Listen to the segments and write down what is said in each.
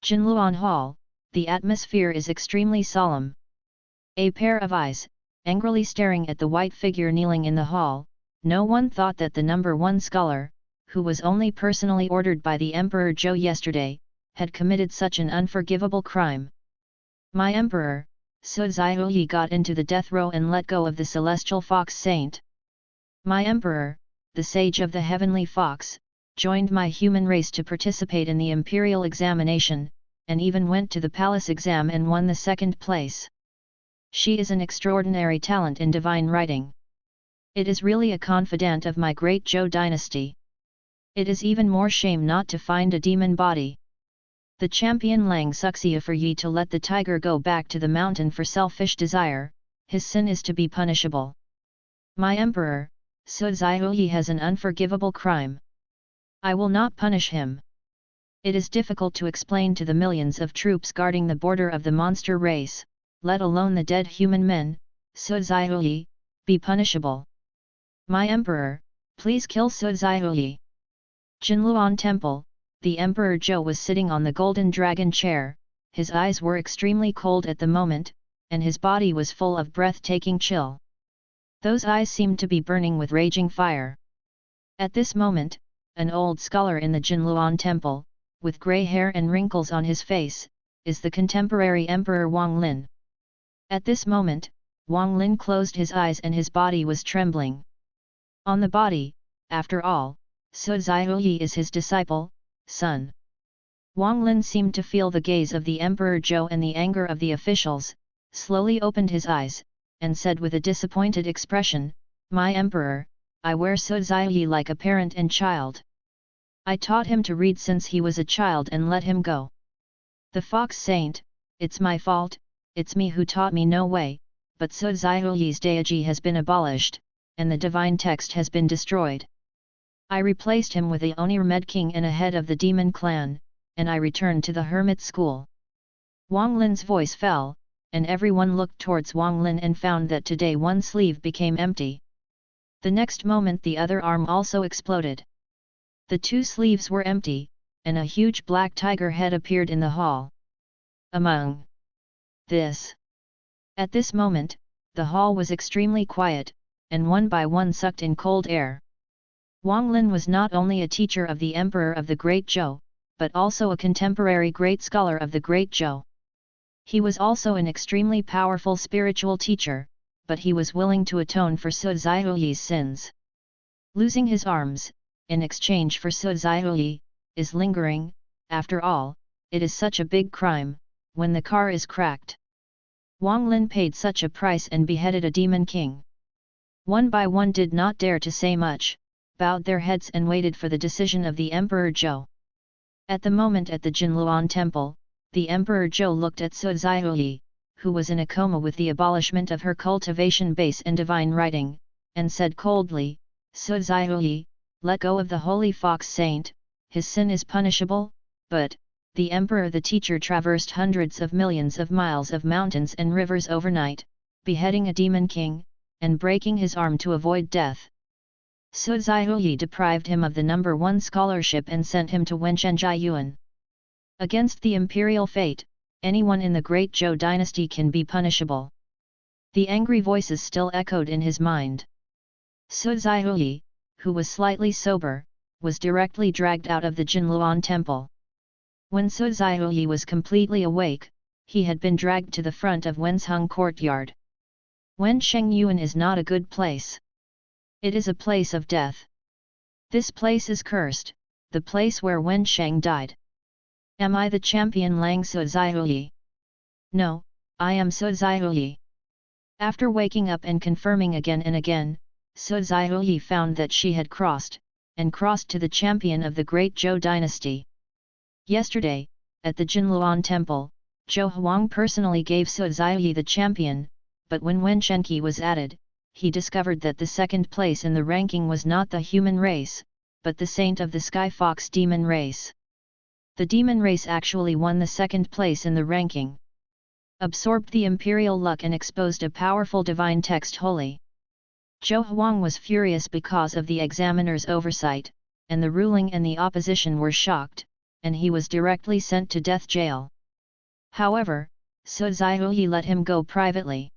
Jinluan Hall, the atmosphere is extremely solemn. A pair of eyes, angrily staring at the white figure kneeling in the hall, no one thought that the number one scholar, who was only personally ordered by the Emperor Zhou yesterday, had committed such an unforgivable crime. My Emperor, Su Zhiyi got into the death row and let go of the celestial fox saint. My Emperor, the sage of the heavenly fox, joined my human race to participate in the imperial examination, and even went to the palace exam and won the second place. She is an extraordinary talent in divine writing. It is really a confidant of my great Zhou dynasty. It is even more shame not to find a demon body. The champion Lang Suxia for ye to let the tiger go back to the mountain for selfish desire, his sin is to be punishable. My Emperor, Su Zhiyi has an unforgivable crime. I will not punish him. It is difficult to explain to the millions of troops guarding the border of the monster race, let alone the dead human men, Su Zhiyi, be punishable. My Emperor, please kill Su Zhiyi. Jinluan Temple, the Emperor Zhou was sitting on the golden dragon chair, his eyes were extremely cold at the moment, and his body was full of breathtaking chill. Those eyes seemed to be burning with raging fire. At this moment, an old scholar in the Jinluan Temple, with grey hair and wrinkles on his face, is the contemporary Emperor Wang Lin. At this moment, Wang Lin closed his eyes and his body was trembling. On the body, after all, Su Zhiyi is his disciple, son. Wang Lin seemed to feel the gaze of the Emperor Zhou and the anger of the officials, slowly opened his eyes, and said with a disappointed expression, "My Emperor, I wear Su Zhiyi like a parent and child. I taught him to read since he was a child and let him go. The fox saint, it's my fault, it's me who taught me no way, but Su Zhiyi's deity has been abolished, and the divine text has been destroyed. I replaced him with the Onir King and a head of the demon clan, and I returned to the hermit school." Wang Lin's voice fell, and everyone looked towards Wang Lin and found that today one sleeve became empty. The next moment the other arm also exploded. The two sleeves were empty, and a huge black tiger head appeared in the hall. Among this. At this moment, the hall was extremely quiet, and one by one sucked in cold air. Wang Lin was not only a teacher of the Emperor of the Great Zhou, but also a contemporary great scholar of the Great Zhou. He was also an extremely powerful spiritual teacher, but he was willing to atone for Su Zhiyi's sins. Losing his arms, in exchange for Su Zhiyi, is lingering. After all, it is such a big crime, when the car is cracked. Wang Lin paid such a price and beheaded a demon king. One by one did not dare to say much, bowed their heads and waited for the decision of the Emperor Zhou. At the moment at the Jinluan Temple, the Emperor Zhou looked at Su Zhiyi, who was in a coma with the abolishment of her cultivation base and divine writing, and said coldly, "Su Zhiyi, let go of the holy fox saint, his sin is punishable." But the Emperor the teacher traversed hundreds of millions of miles of mountains and rivers overnight, beheading a demon king, and breaking his arm to avoid death. Su Zhiyi deprived him of the number one scholarship and sent him to Wenshenzhi Yuan. Against the imperial fate, anyone in the great Zhou dynasty can be punishable. The angry voices still echoed in his mind. Su Zhiyi, who was slightly sober, was directly dragged out of the Jinluan temple. When Su Zhiyi was completely awake, he had been dragged to the front of Wensheng courtyard. Wensheng Yuan is not a good place. It is a place of death. This place is cursed, the place where Wensheng died. Am I the champion Lang Su Zhiyi? No, I am Su Zhiyi. After waking up and confirming again and again, Su Zhiyi found that she had crossed to the champion of the great Zhou dynasty. Yesterday, at the Jinluan temple, Zhou Huang personally gave Su Zhiyi the champion, but when Wenshengqi was added, he discovered that the second place in the ranking was not the human race, but the saint of the Sky Fox demon race. The demon race actually won the second place in the ranking. Absorbed the imperial luck and exposed a powerful divine text holy. Zhou Huang was furious because of the examiner's oversight, and the ruling and the opposition were shocked, and he was directly sent to death jail. However, Su Zhiyi let him go privately.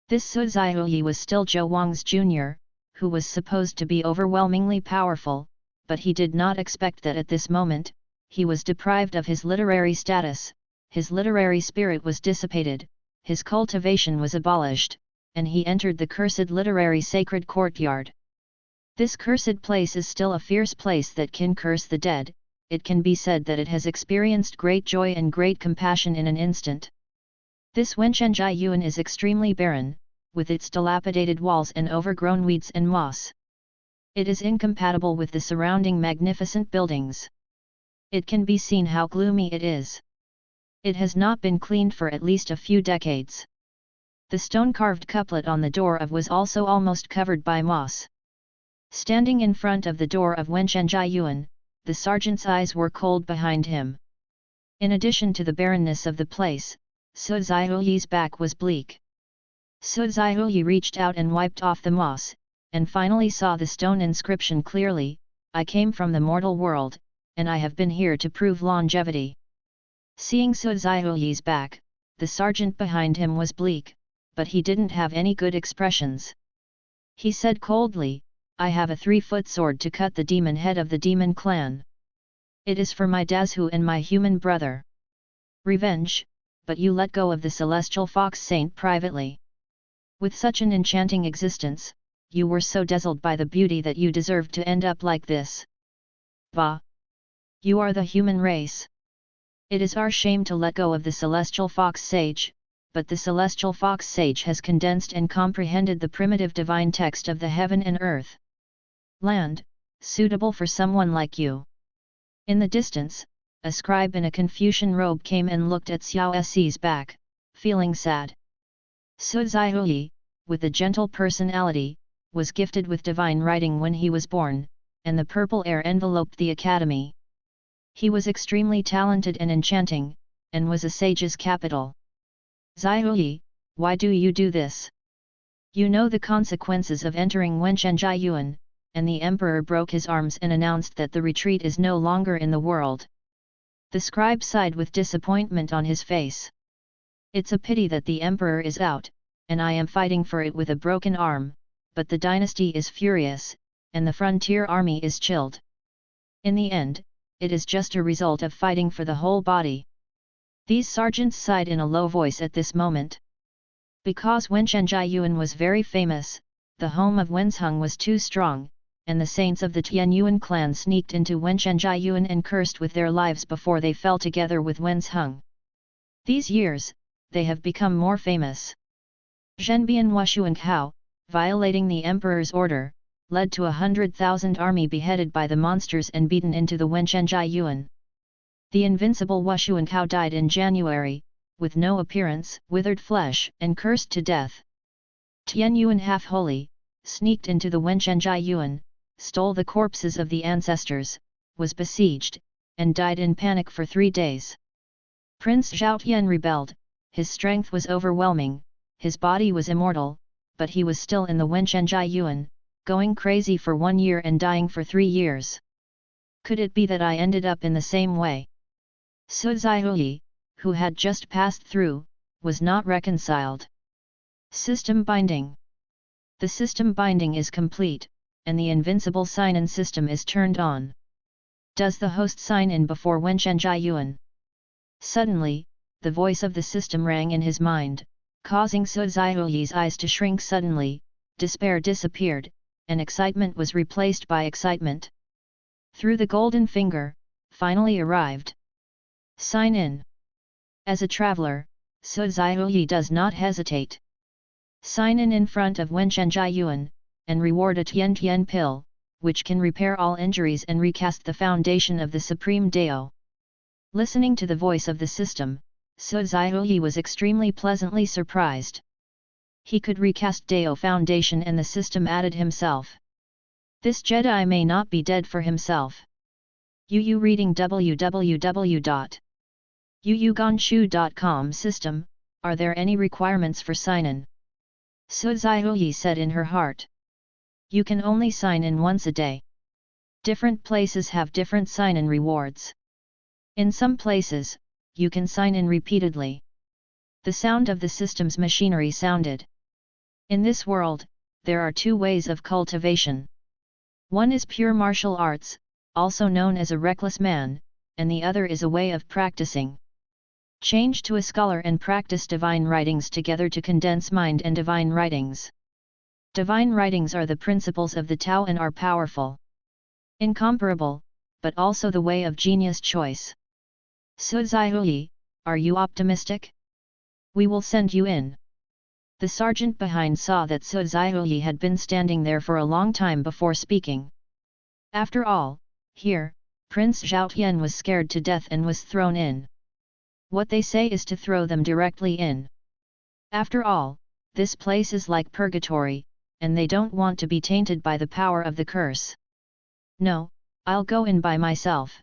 This Su Zhiyi was still Zhou Wang's junior, who was supposed to be overwhelmingly powerful, but he did not expect that at this moment, he was deprived of his literary status, his literary spirit was dissipated, his cultivation was abolished, and he entered the cursed literary sacred courtyard. This cursed place is still a fierce place that can curse the dead. It can be said that it has experienced great joy and great compassion in an instant. This Wenchenzhai Yuan is extremely barren, with its dilapidated walls and overgrown weeds and moss. It is incompatible with the surrounding magnificent buildings. It can be seen how gloomy it is. It has not been cleaned for at least a few decades. The stone-carved couplet on the door of was also almost covered by moss. Standing in front of the door of Wenchenzhai Yuan, the sergeant's eyes were cold behind him. In addition to the barrenness of the place, Su Zhiyi's back was bleak. Su Zhiyi reached out and wiped off the moss, and finally saw the stone inscription clearly, "I came from the mortal world, and I have been here to prove longevity." Seeing Su Zhiyi's back, the sergeant behind him was bleak, but he didn't have any good expressions. He said coldly, "I have a 3-foot sword to cut the demon head of the demon clan. It is for my Dazu and my human brother. Revenge, but you let go of the celestial fox saint privately. With such an enchanting existence, you were so dazzled by the beauty that you deserved to end up like this. Bah! You are the human race. It is our shame to let go of the celestial fox sage, but the celestial fox sage has condensed and comprehended the primitive divine text of the heaven and earth. Land, suitable for someone like you." In the distance, a scribe in a Confucian robe came and looked at Xiao Si's back, feeling sad. Su Zhiyi, with a gentle personality, was gifted with divine writing when he was born, and the purple air enveloped the academy. He was extremely talented and enchanting, and was a sage's capital. "Zhiyi, why do you do this? You know the consequences of entering Wenchenzhai Yuan," and the emperor broke his arms and announced that the retreat is no longer in the world. The scribe sighed with disappointment on his face. "It's a pity that the emperor is out, and I am fighting for it with a broken arm, but the dynasty is furious, and the frontier army is chilled. In the end, it is just a result of fighting for the whole body." These sergeants sighed in a low voice at this moment. Because Wenchenzhai Yuan was very famous, the home of Wenzheng was too strong, and the saints of the Tian Yuan clan sneaked into Wenchenzhai Yuan and cursed with their lives before they fell together with Wenzheng. These years, they have become more famous. Zhenbian Wushuankao, violating the emperor's order, led to 100,000 army beheaded by the monsters and beaten into the Wenchenzhai Yuan. The invincible Wushuankao died in January, with no appearance, withered flesh, and cursed to death. Tian Yuan half-holy, sneaked into the Wenchenzhai Yuan, stole the corpses of the ancestors, was besieged, and died in panic for 3 days. Prince Zhaotian rebelled, his strength was overwhelming, his body was immortal, but he was still in the Wenchenzhai Yuan, going crazy for 1 year and dying for 3 years. Could it be that I ended up in the same way? Su Zhiyi, who had just passed through, was not reconciled. System binding. The system binding is complete, and the invincible sign-in system is turned on. Does the host sign in before Wenchenzhai Yuan? Suddenly, the voice of the system rang in his mind, causing Su Zhiyi's eyes to shrink suddenly, despair disappeared, and excitement was replaced by excitement. Through the golden finger, finally arrived. Sign in. As a traveler, Su Zhiyi does not hesitate. Sign in front of Wenchenzhai Yuan, and reward a Tian pill, which can repair all injuries and recast the foundation of the Supreme Dao. Listening to the voice of the system, Su Zhiyi was extremely pleasantly surprised. He could recast Dao foundation and the system added himself. This Jedi may not be dead for himself. UU reading www.uuganshu.com system, are there any requirements for sign-in? Su Zhiyi said in her heart. You can only sign in once a day. Different places have different sign-in rewards. In some places, you can sign in repeatedly. The sound of the system's machinery sounded. In this world, there are two ways of cultivation. One is pure martial arts, also known as a reckless man, and the other is a way of practicing. Change to a scholar and practice divine writings together to condense mind and divine writings. Divine writings are the principles of the Tao and are powerful. Incomparable, but also the way of genius choice. Suzihui, are you optimistic? We will send you in. The sergeant behind saw that Suzihui had been standing there for a long time before speaking. After all, here, Prince Zhaotian was scared to death and was thrown in. What they say is to throw them directly in. After all, this place is like purgatory, and they don't want to be tainted by the power of the curse. No, I'll go in by myself.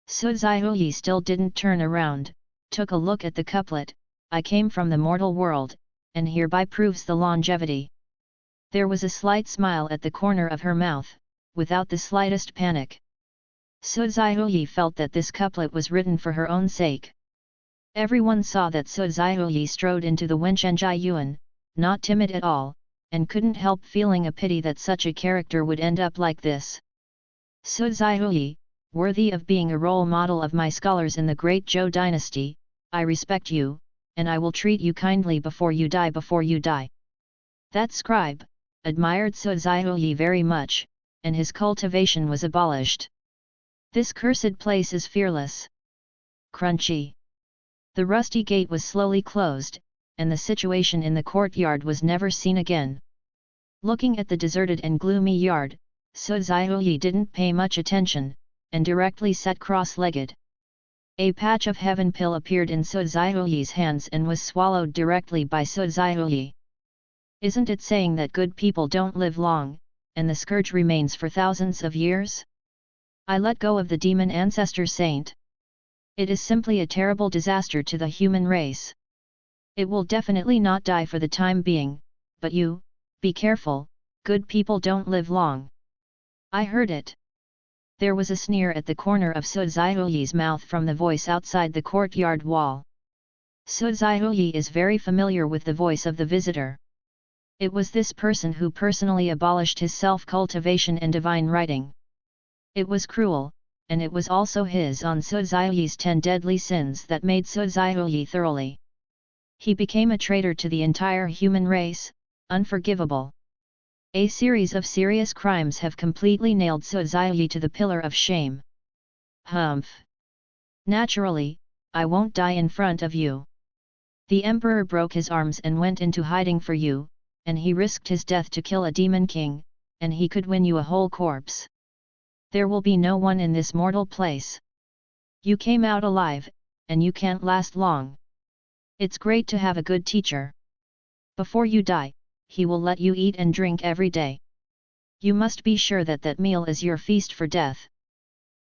Suzihui still didn't turn around, took a look at the couplet, I came from the mortal world, and hereby proves the longevity. There was a slight smile at the corner of her mouth, without the slightest panic. Suzihui felt that this couplet was written for her own sake. Everyone saw that Suzihui strode into the Wenchenzhai Yuan, not timid at all, and couldn't help feeling a pity that such a character would end up like this. Suzihui, worthy of being a role model of my scholars in the great Zhou dynasty, I respect you, and I will treat you kindly before you die. That scribe admired Suzihui very much, and his cultivation was abolished. This cursed place is fearless. Crunchy. The rusty gate was slowly closed, and the situation in the courtyard was never seen again. Looking at the deserted and gloomy yard, Suzihui didn't pay much attention, and directly sat cross-legged. A patch of heaven pill appeared in Suzihui's hands and was swallowed directly by Suzihui. Isn't it saying that good people don't live long, and the scourge remains for thousands of years? I let go of the demon ancestor saint. It is simply a terrible disaster to the human race. It will definitely not die for the time being, but you, be careful, good people don't live long. I heard it. There was a sneer at the corner of Suzihui's mouth from the voice outside the courtyard wall. Suzihui is very familiar with the voice of the visitor. It was this person who personally abolished his self-cultivation and divine writing. It was cruel, and it was also his on Suzihui's 10 deadly sins that made Suzihui thoroughly. He became a traitor to the entire human race, unforgivable. A series of serious crimes have completely nailed Suzihui to the pillar of shame. Humph! Naturally, I won't die in front of you. The emperor broke his arms and went into hiding for you, and he risked his death to kill a demon king, and he could win you a whole corpse. There will be no one in this mortal place. You came out alive, and you can't last long. It's great to have a good teacher. Before you die, he will let you eat and drink every day. You must be sure that that meal is your feast for death.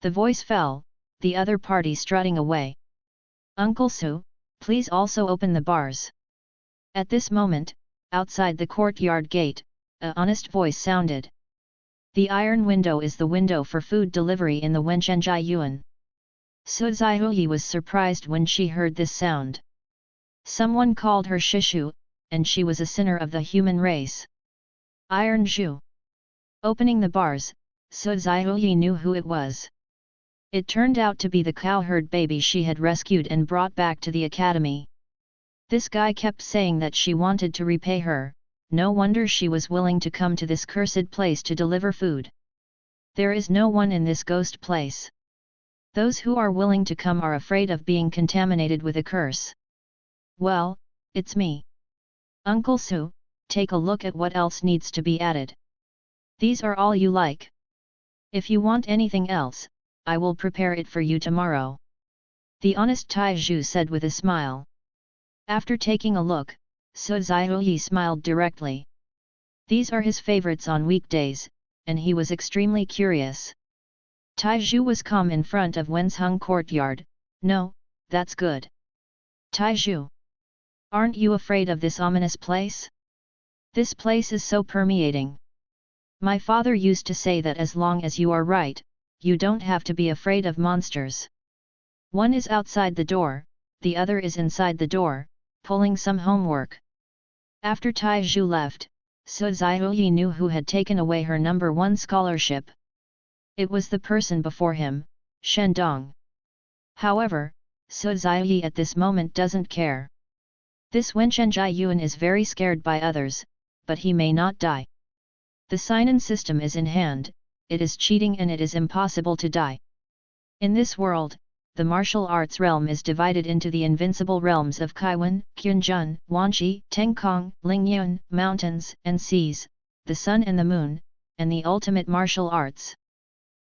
The voice fell, the other party strutting away. Uncle Su, please also open the bars. At this moment, outside the courtyard gate, a honest voice sounded. The iron window is the window for food delivery in the Wenchenzhai Yuan. Suzihui was surprised when she heard this sound. Someone called her Shishu, and she was a sinner of the human race. Iron Zhu. Opening the bars, Suzihui knew who it was. It turned out to be the cowherd baby she had rescued and brought back to the academy. This guy kept saying that she wanted to repay her, no wonder she was willing to come to this cursed place to deliver food. There is no one in this ghost place. Those who are willing to come are afraid of being contaminated with a curse. Well, it's me. Uncle Su, take a look at what else needs to be added. These are all you like. If you want anything else, I will prepare it for you tomorrow. The honest Taizhu said with a smile. After taking a look, Suzihui smiled directly. These are his favorites on weekdays, and he was extremely curious. Taizhu was calm in front of Wensheng courtyard. No, that's good. Taizhu, aren't you afraid of this ominous place? This place is so permeating. My father used to say that as long as you are right, you don't have to be afraid of monsters. One is outside the door, the other is inside the door, pulling some homework. After Tai Zhu left, Su Zhiyi knew who had taken away her number 1 scholarship. It was the person before him, Shen Dong. However, Su Zhiyi at this moment doesn't care. This Wenchen Jiayuan is very scared by others, but he may not die. The Sinan system is in hand, it is cheating and it is impossible to die. In this world, the martial arts realm is divided into the invincible realms of Kaiwan, Qunjun, Wanqi, Tengkong, Lingyun, mountains and seas, the sun and the moon, and the ultimate martial arts.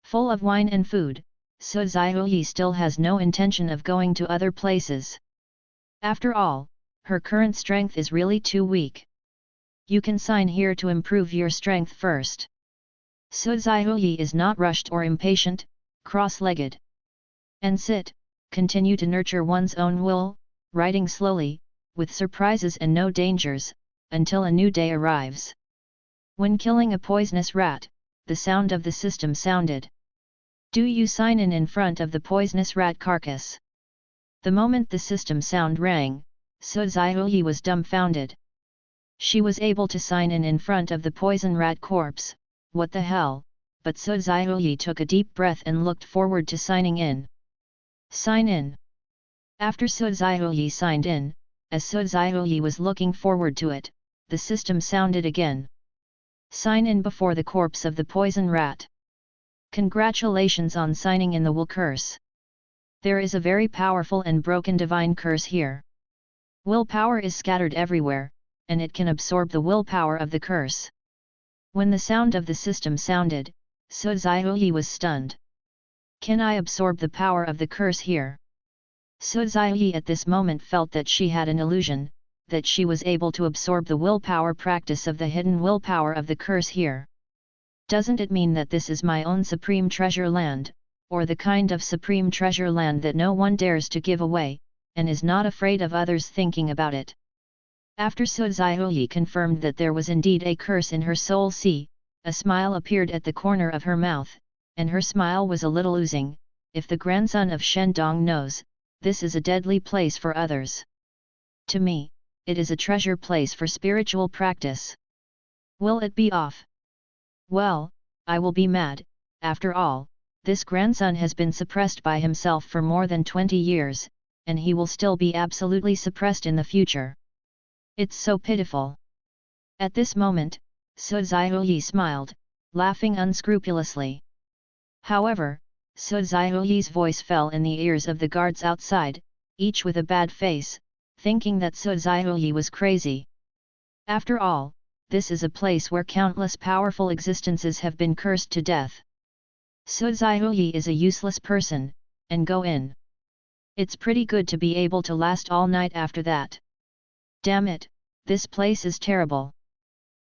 Full of wine and food, Su Zhiyi still has no intention of going to other places. After all, her current strength is really too weak. You can sign here to improve your strength first. Su Zhiyi is not rushed or impatient, cross-legged. And sit, continue to nurture one's own will, writing slowly, with surprises and no dangers, until a new day arrives. When killing a poisonous rat, the sound of the system sounded. Do you sign in front of the poisonous rat carcass? The moment the system sound rang, Su Zhiyi was dumbfounded. She was able to sign in front of the poison rat corpse, what the hell, but Su Zhiyi took a deep breath and looked forward to signing in. Sign in. After Su Zhiyi signed in, as Su Zhiyi was looking forward to it, the system sounded again. Sign in before the corpse of the poison rat. Congratulations on signing in the will curse. There is a very powerful and broken divine curse here. Willpower is scattered everywhere, and it can absorb the willpower of the curse. When the sound of the system sounded, Su Zhiyi was stunned. Can I absorb the power of the curse here? Su Zhiyi at this moment felt that she had an illusion, that she was able to absorb the willpower practice of the hidden willpower of the curse here. Doesn't it mean that this is my own supreme treasure land, or the kind of supreme treasure land that no one dares to give away, and is not afraid of others thinking about it? After Su Zhiyi confirmed that there was indeed a curse in her soul sea, a smile appeared at the corner of her mouth, and her smile was a little oozing. If the grandson of Shen Dong knows, this is a deadly place for others. To me, it is a treasure place for spiritual practice. Will it be off? Well, I will be mad. After all, this grandson has been suppressed by himself for more than 20 years, and he will still be absolutely suppressed in the future. It's so pitiful. At this moment, Su Zhiyi smiled, laughing unscrupulously. However, Su Zhiyi's voice fell in the ears of the guards outside, each with a bad face, thinking that Su Zhiyi was crazy. After all, this is a place where countless powerful existences have been cursed to death. Su Zhiyi is a useless person, and go in. It's pretty good to be able to last all night after that. Damn it, this place is terrible.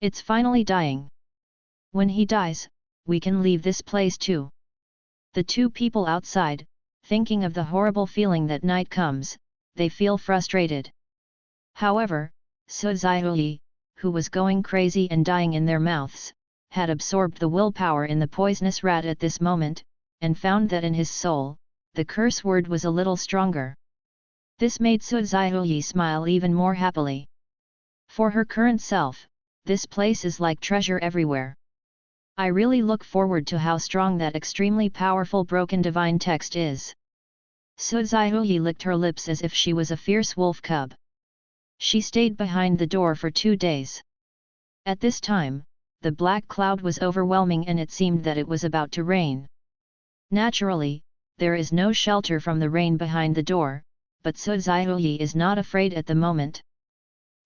It's finally dying. When he dies, we can leave this place too. The two people outside, thinking of the horrible feeling that night comes, they feel frustrated. However, Su Zhiyi, who was going crazy and dying in their mouths, had absorbed the willpower in the poisonous rat at this moment, and found that in his soul, the curse word was a little stronger. This made Su Zhiyi smile even more happily. For her current self, this place is like treasure everywhere. I really look forward to how strong that extremely powerful broken divine text is. Su Zhiyi licked her lips as if she was a fierce wolf cub. She stayed behind the door for 2 days. At this time, the black cloud was overwhelming and it seemed that it was about to rain. Naturally, there is no shelter from the rain behind the door, but Su Zhiyi is not afraid at the moment.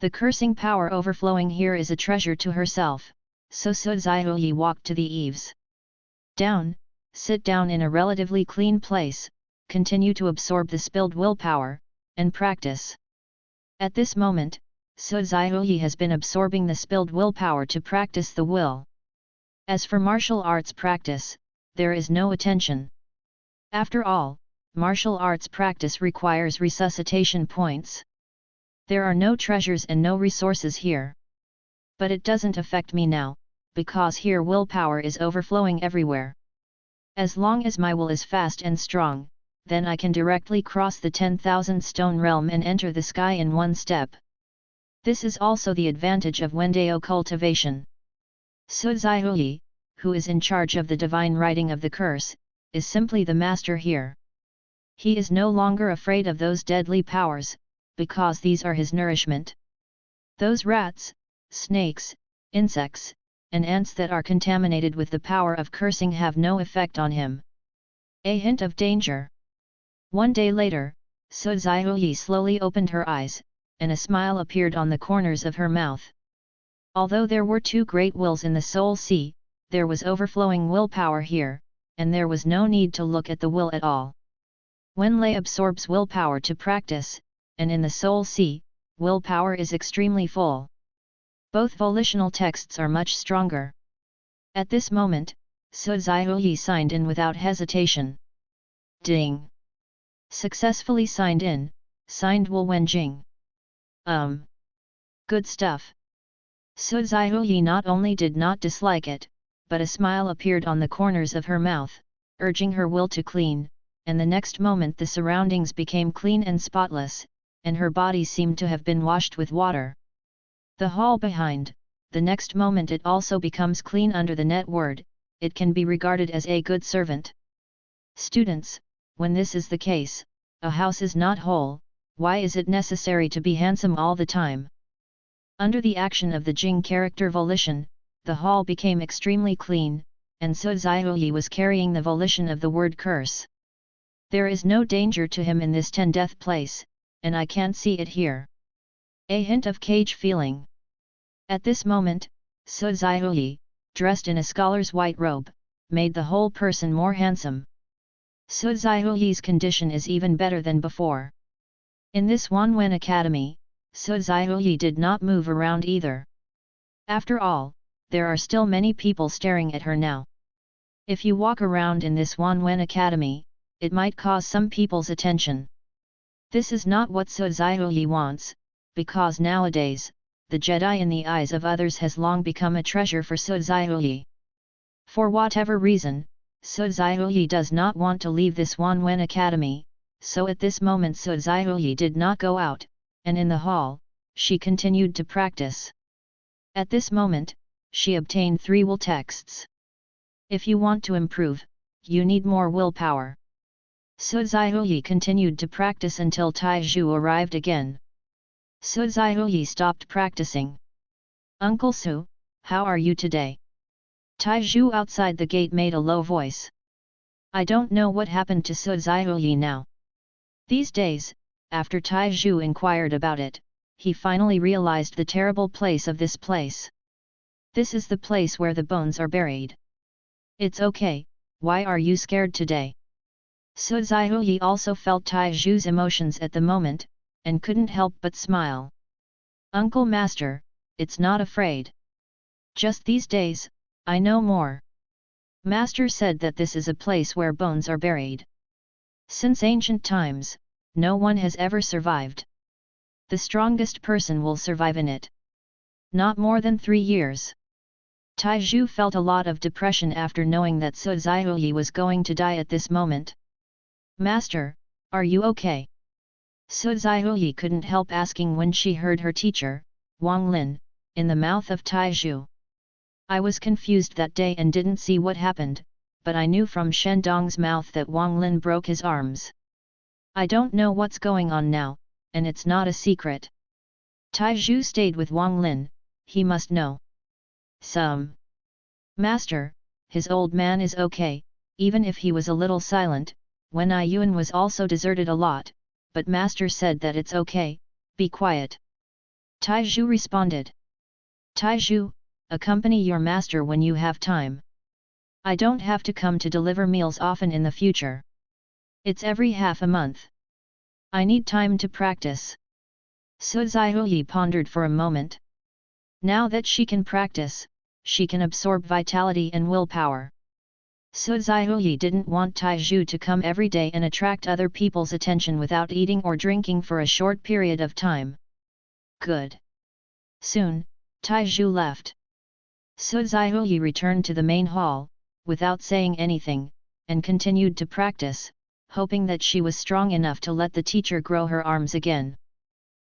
The cursing power overflowing here is a treasure to herself. So Su Zhiyi walked to the eaves. Sit down in a relatively clean place, continue to absorb the spilled willpower, and practice. At this moment, Su Zhiyi has been absorbing the spilled willpower to practice the will. As for martial arts practice, there is no attention. After all, martial arts practice requires resuscitation points. There are no treasures and no resources here. But it doesn't affect me now, because here willpower is overflowing everywhere. As long as my will is fast and strong, then I can directly cross the 10,000 stone realm and enter the sky in one step. This is also the advantage of Wendao cultivation. Suzihui, who is in charge of the divine writing of the curse, is simply the master here. He is no longer afraid of those deadly powers, because these are his nourishment. Those rats, snakes, insects, and ants that are contaminated with the power of cursing have no effect on him. A hint of danger. One day later, Suzihui slowly opened her eyes, and a smile appeared on the corners of her mouth. Although there were two great wills in the Soul Sea, there was overflowing willpower here, and there was no need to look at the will at all. When Lei absorbs willpower to practice, and in the Soul Sea, willpower is extremely full. Both volitional texts are much stronger. At this moment, Suzihui signed in without hesitation. Ding! Successfully signed in, signed Wu Wenjing. Good stuff. Suzihui not only did not dislike it, but a smile appeared on the corners of her mouth, urging her will to clean, and the next moment the surroundings became clean and spotless, and her body seemed to have been washed with water. The hall behind, the next moment it also becomes clean under the net word, it can be regarded as a good servant. Students, when this is the case, a house is not whole, why is it necessary to be handsome all the time? Under the action of the Jing character volition, the hall became extremely clean, and Suzihui was carrying the volition of the word curse. There is no danger to him in this 10-death place, and I can't see it here. A hint of cage feeling. At this moment, Suzihui, dressed in a scholar's white robe, made the whole person more handsome. Suzihui's condition is even better than before. In this Wanwen Academy, Suzihui did not move around either. After all, there are still many people staring at her now. If you walk around in this Wanwen Academy, it might cause some people's attention. This is not what Suzihui wants, because nowadays, the Jedi in the eyes of others has long become a treasure for Suzihui. For whatever reason, Suzihui does not want to leave this Wanwen Academy, so at this moment Suzihui did not go out, and in the hall, she continued to practice. At this moment, she obtained 3 will texts. If you want to improve, you need more willpower. Suzihui continued to practice until Taizhu arrived again. Suzihui stopped practicing. Uncle Su, how are you today? Taizhu outside the gate made a low voice. I don't know what happened to Suzihui now. These days, after Taizhu inquired about it, he finally realized the terrible place of this place. This is the place where the bones are buried. It's okay, why are you scared today? Suzihui also felt Taizhu's emotions at the moment, and couldn't help but smile. Uncle Master, it's not afraid. Just these days, I know more. Master said that this is a place where bones are buried. Since ancient times, no one has ever survived. The strongest person will survive in it. Not more than 3 years. Taizhu felt a lot of depression after knowing that Suzihui was going to die at this moment. Master, are you okay? Suzihui couldn't help asking when she heard her teacher, Wang Lin, in the mouth of Taizhu. I was confused that day and didn't see what happened, but I knew from Shendong's mouth that Wang Lin broke his arms. I don't know what's going on now, and it's not a secret. Taizhu stayed with Wang Lin, he must know. Master, his old man is okay, even if he was a little silent, when Yuan was also deserted a lot, but Master said that it's okay, be quiet. Taizhu responded. Taizhu, accompany your master when you have time. I don't have to come to deliver meals often in the future. It's every half a month. I need time to practice. Suzihui pondered for a moment. Now that she can practice, she can absorb vitality and willpower. Suzihui didn't want Taizhu to come every day and attract other people's attention without eating or drinking for a short period of time. Good. Soon, Taizhu left. Suzihui returned to the main hall, without saying anything, and continued to practice, hoping that she was strong enough to let the teacher grow her arms again.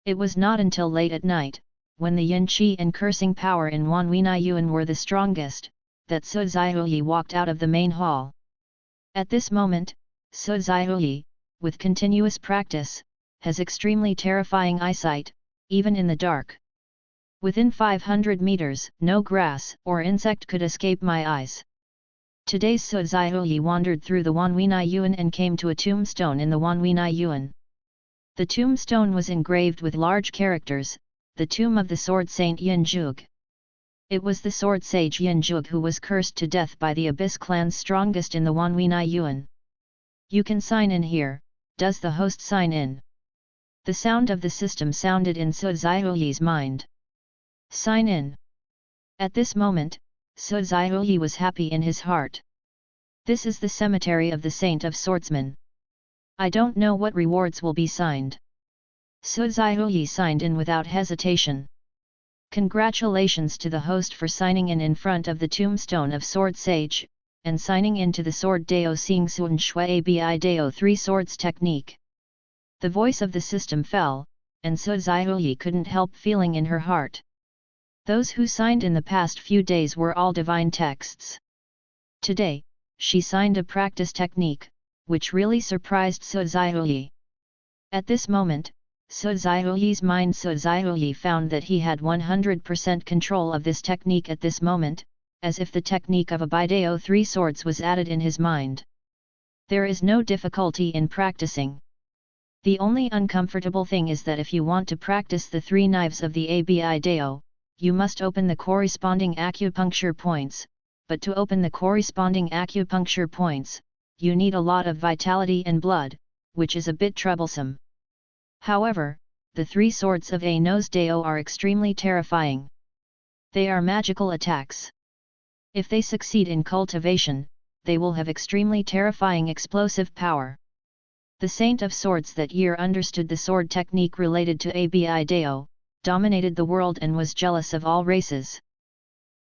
It was not until late at night, when the yin qi and cursing power in Wanhui Yuan were the strongest, that Su Zhihui walked out of the main hall. At this moment, Su Zhihui, with continuous practice, has extremely terrifying eyesight, even in the dark. Within 500 meters, no grass or insect could escape my eyes. Today's Su Zhihui wandered through the Wanhui Yuan and came to a tombstone in the Wanhui Yuan. The tombstone was engraved with large characters, the tomb of the sword saint Yin Zhuge. It was the sword sage Yin Zhuge who was cursed to death by the Abyss clan's strongest in the Wanhui Yuan. You can sign in here. Does the host sign in? The sound of the system sounded in Su Zhihui's mind. Sign in. At this moment, Su Zhihui was happy in his heart. This is the cemetery of the Saint of Swordsmen. I don't know what rewards will be signed. Su Zhihui signed in without hesitation. Congratulations to the host for signing in front of the tombstone of Sword Sage, and signing into the Sword Dao Xing Suan Shui Abi Dao 3 Swords Technique. The voice of the system fell, and Su Zhihui couldn't help feeling in her heart. Those who signed in the past few days were all divine texts. Today, she signed a practice technique, which really surprised Su Zhihui. At this moment, Su Zhihui found that he had 100% control of this technique at this moment, as if the technique of Abidao 3 swords was added in his mind. There is no difficulty in practicing. The only uncomfortable thing is that if you want to practice the 3 knives of the Abidao, you must open the corresponding acupuncture points, but to open the corresponding acupuncture points, you need a lot of vitality and blood, which is a bit troublesome. However, the 3 swords of A Nose Dao are extremely terrifying. They are magical attacks. If they succeed in cultivation, they will have extremely terrifying explosive power. The Saint of Swords that year understood the sword technique related to Abidao, dominated the world and was jealous of all races.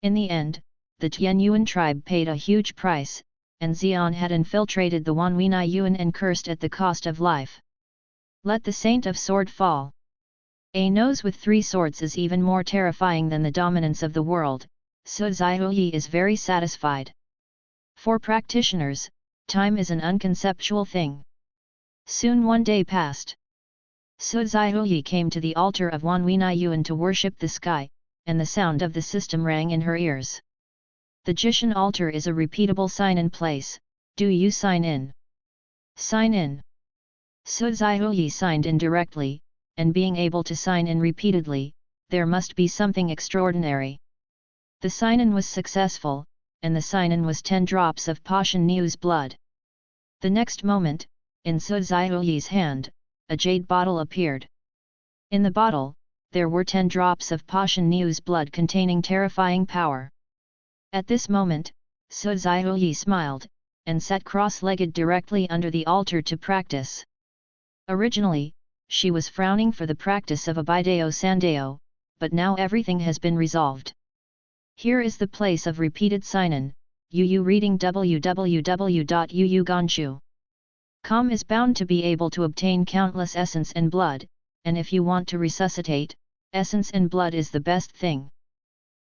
In the end, the Tianyuan tribe paid a huge price, and Xian had infiltrated the Wanhui Yuan and cursed at the cost of life. Let the Saint of Sword fall. A nose with 3 swords is even more terrifying than the dominance of the world. Su Zhihui is very satisfied. For practitioners, time is an unconceptual thing. Soon one day passed. Su Zhihui came to the altar of Wanhui Yuan to worship the sky, and the sound of the system rang in her ears. The Jishan altar is a repeatable sign-in place. Do you sign in? Sign in. Su Zhihui signed in directly, and being able to sign in repeatedly, there must be something extraordinary. The sign-in was successful, and the sign-in was 10 drops of Pashan Niu's blood. The next moment, in Su Zhihui's hand, a jade bottle appeared. In the bottle, there were 10 drops of Pashan Niu's blood containing terrifying power. At this moment, Su Zhihui smiled, and sat cross-legged directly under the altar to practice. Originally, she was frowning for the practice of Abidao Sandao, but now everything has been resolved. Here is the place of repeated sign-in. Yu reading www.yuuganshu.com is bound to be able to obtain countless essence and blood, and if you want to resuscitate, essence and blood is the best thing.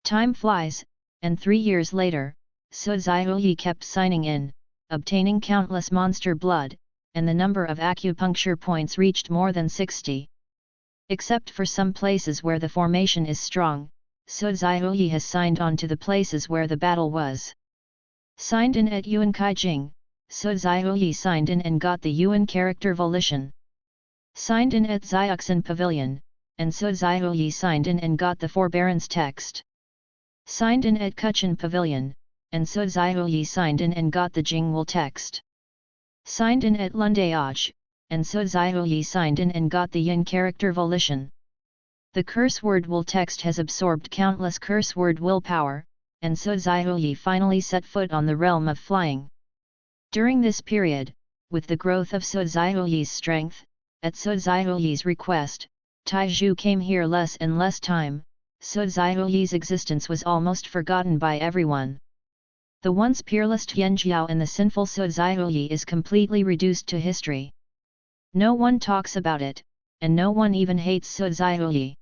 Time flies, and 3 years later, Su Zhihui kept signing in, obtaining countless monster blood, and the number of acupuncture points reached more than 60. Except for some places where the formation is strong, Su Zhihui has signed on to the places where the battle was. Signed in at Yuan Kaijing, Su Zhihui signed in and got the Yuan character volition. Signed in at Xiuxin Pavilion, and Su Zhihui signed in and got the forbearance text. Signed in at Kuchen Pavilion, and Su Zhihui signed in and got the Jingwul text. Signed in at Lundeaj, and Su Zhihui signed in and got the Yin character volition. The curse word will text has absorbed countless curse word willpower, and Su Zhihui finally set foot on the realm of flying. During this period, with the growth of Su Zhihui's strength, at Su Zhihui's request, Taizhu came here less and less time. Su Zhihui's existence was almost forgotten by everyone. The once peerless Tianjiao and the sinful Suizaihui is completely reduced to history. No one talks about it, and no one even hates Suizaihui.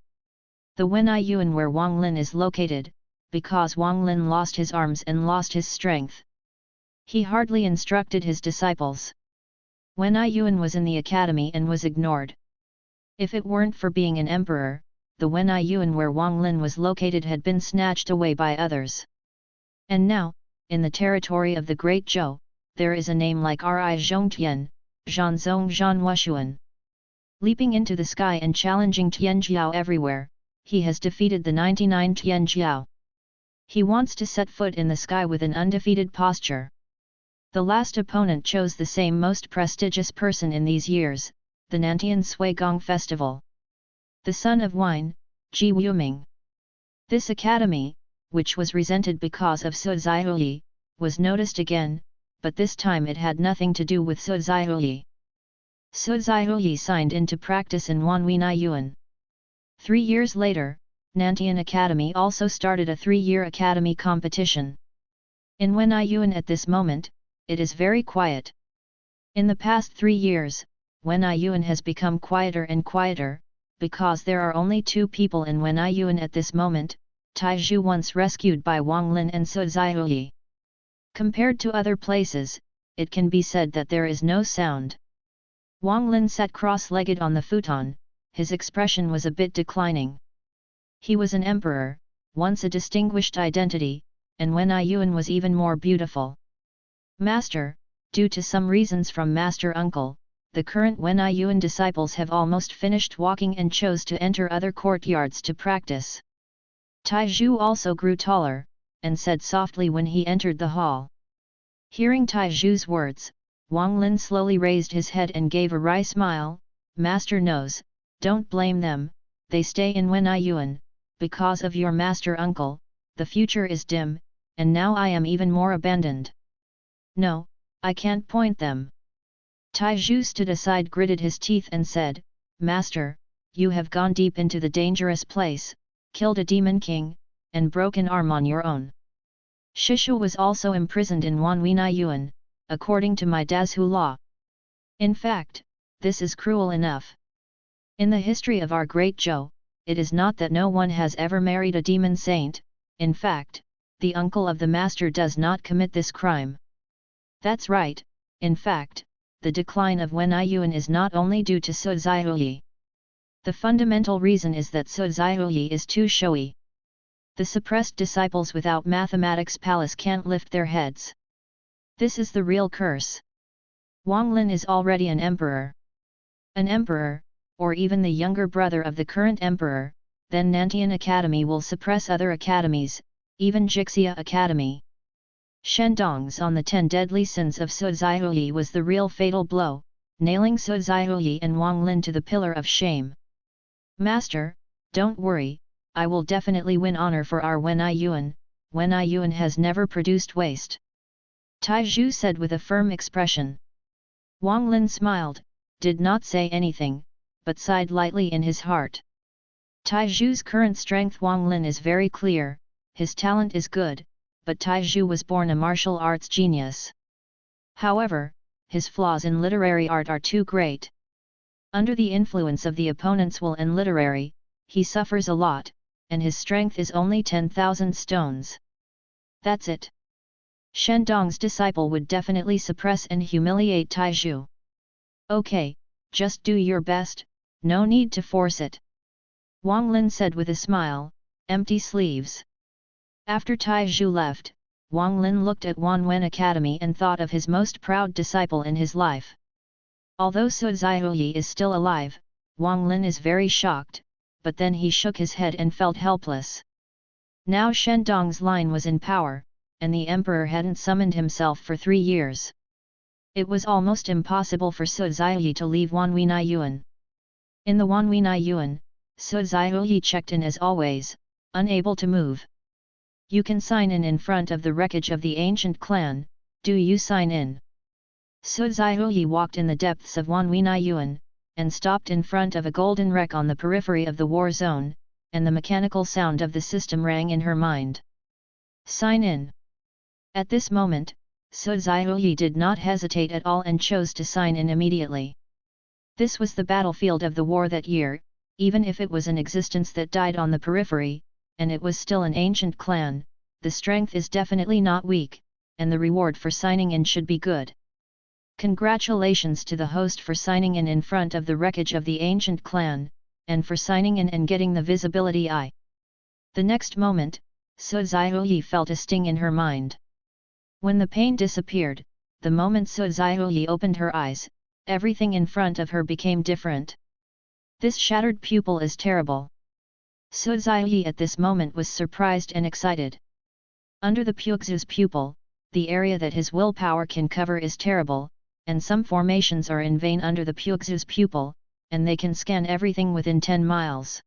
The Wenai Yuan where Wang Lin is located, because Wang Lin lost his arms and lost his strength. He hardly instructed his disciples. Wenai Yuan was in the academy and was ignored. If it weren't for being an emperor, the Wenai Yuan where Wang Lin was located had been snatched away by others. And now, in the territory of the Great Zhou, there is a name like Ri Zhongtian, Zhanzong Zhanwushuan. Leaping into the sky and challenging Tianjiao everywhere, he has defeated the 99 Tianjiao. He wants to set foot in the sky with an undefeated posture. The last opponent chose the same most prestigious person in these years, the Nantian Sui Gong Festival. The son of wine, Ji Wuming. This academy, which was resented because of Suizaihui, was noticed again, but this time it had nothing to do with Suizaihui. Suizaihui signed into practice in Wenai Yuan. 3 years later, Nantian Academy also started a 3-year academy competition. In Wenai Yuan at this moment, it is very quiet. In the past 3 years, Wenai Yuan has become quieter and quieter, because there are only 2 people in Wenai Yuan at this moment, Taizhu once rescued by Wang Lin and Suizaihui. Compared to other places, it can be said that there is no sound. Wang Lin sat cross-legged on the futon, his expression was a bit declining. He was an emperor, once a distinguished identity, and Wenai Yuan was even more beautiful. Master, due to some reasons from Master Uncle, the current Wenai Yuan disciples have almost finished walking and chose to enter other courtyards to practice. Taizhu also grew taller, and said softly when he entered the hall. Hearing Taizhu's words, Wang Lin slowly raised his head and gave a wry smile. Master knows, don't blame them, they stay in Wenai Yuan, because of your Master Uncle, the future is dim, and now I am even more abandoned. No, I can't point them. Taizhu stood aside, gritted his teeth and said, Master, you have gone deep into the dangerous place, killed a demon king, and broke an arm on your own. Shishu was also imprisoned in Wenai Yuan, according to my Dazhu law. In fact, this is cruel enough. In the history of our great Zhou, it is not that no one has ever married a demon saint, in fact, the uncle of the master does not commit this crime. That's right, in fact, the decline of Wenai Yuan is not only due to Suizaihui. The fundamental reason is that Suizaihui is too showy. The suppressed disciples without mathematics palace can't lift their heads. This is the real curse. Wang Lin is already an emperor. An emperor, or even the younger brother of the current emperor, then Nantian Academy will suppress other academies, even Jixia Academy. Shendong's on the 10 deadly sins of Suizaihui was the real fatal blow, nailing Suizaihui and Wang Lin to the pillar of shame. Master, don't worry, I will definitely win honor for our Wenai Yuan. Wenai Yuan has never produced waste. Taizhu said with a firm expression. Wang Lin smiled, did not say anything, but sighed lightly in his heart. Taizhu's current strength Wang Lin is very clear, his talent is good, but Taizhu was born a martial arts genius. However, his flaws in literary art are too great. Under the influence of the opponent's will and literary, he suffers a lot, and his strength is only 10,000 stones. That's it. Shendong's disciple would definitely suppress and humiliate Taizhu. Okay, just do your best, no need to force it. Wang Lin said with a smile, empty sleeves. After Taizhu left, Wang Lin looked at Wanwen Academy and thought of his most proud disciple in his life. Although Suizaihui is still alive, Wang Lin is very shocked, but then he shook his head and felt helpless. Now Shendong's line was in power, and the emperor hadn't summoned himself for 3 years. It was almost impossible for Suizaihui to leave Wenai Yuan. In the Wenai Yuan, Suizaihui checked in as always, unable to move. You can sign in front of the wreckage of the ancient clan, do you sign in? Suizaihui walked in the depths of Wenai Yuan, and stopped in front of a golden wreck on the periphery of the war zone, and the mechanical sound of the system rang in her mind. Sign in. At this moment, Su Zhiyi did not hesitate at all and chose to sign in immediately. This was the battlefield of the war that year, even if it was an existence that died on the periphery, and it was still an ancient clan, the strength is definitely not weak, and the reward for signing in should be good. Congratulations to the host for signing in front of the wreckage of the ancient clan, and for signing in and getting the visibility eye. The next moment, Su Zhiyi felt a sting in her mind. When the pain disappeared, the moment Su Zhiyi opened her eyes, everything in front of her became different. This shattered pupil is terrible. Su Zhiyi at this moment was surprised and excited. Under the Puxu's pupil, the area that his willpower can cover is terrible, and some formations are in vain under the Puxu's pupil, and they can scan everything within 10 miles.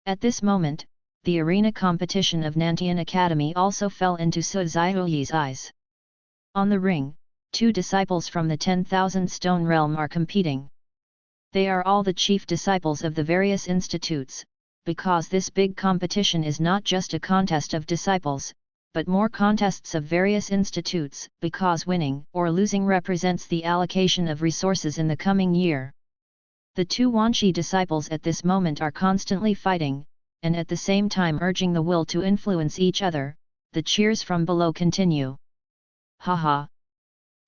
At this moment, the arena competition of Nantian Academy also fell into Su Zhiyi's eyes. On the ring, 2 disciples from the 10,000 Stone Realm are competing. They are all the chief disciples of the various institutes, because this big competition is not just a contest of disciples, but more contests of various institutes, because winning or losing represents the allocation of resources in the coming year. The 2 Wanshi disciples at this moment are constantly fighting, and at the same time urging the will to influence each other. The cheers from below continue. Haha!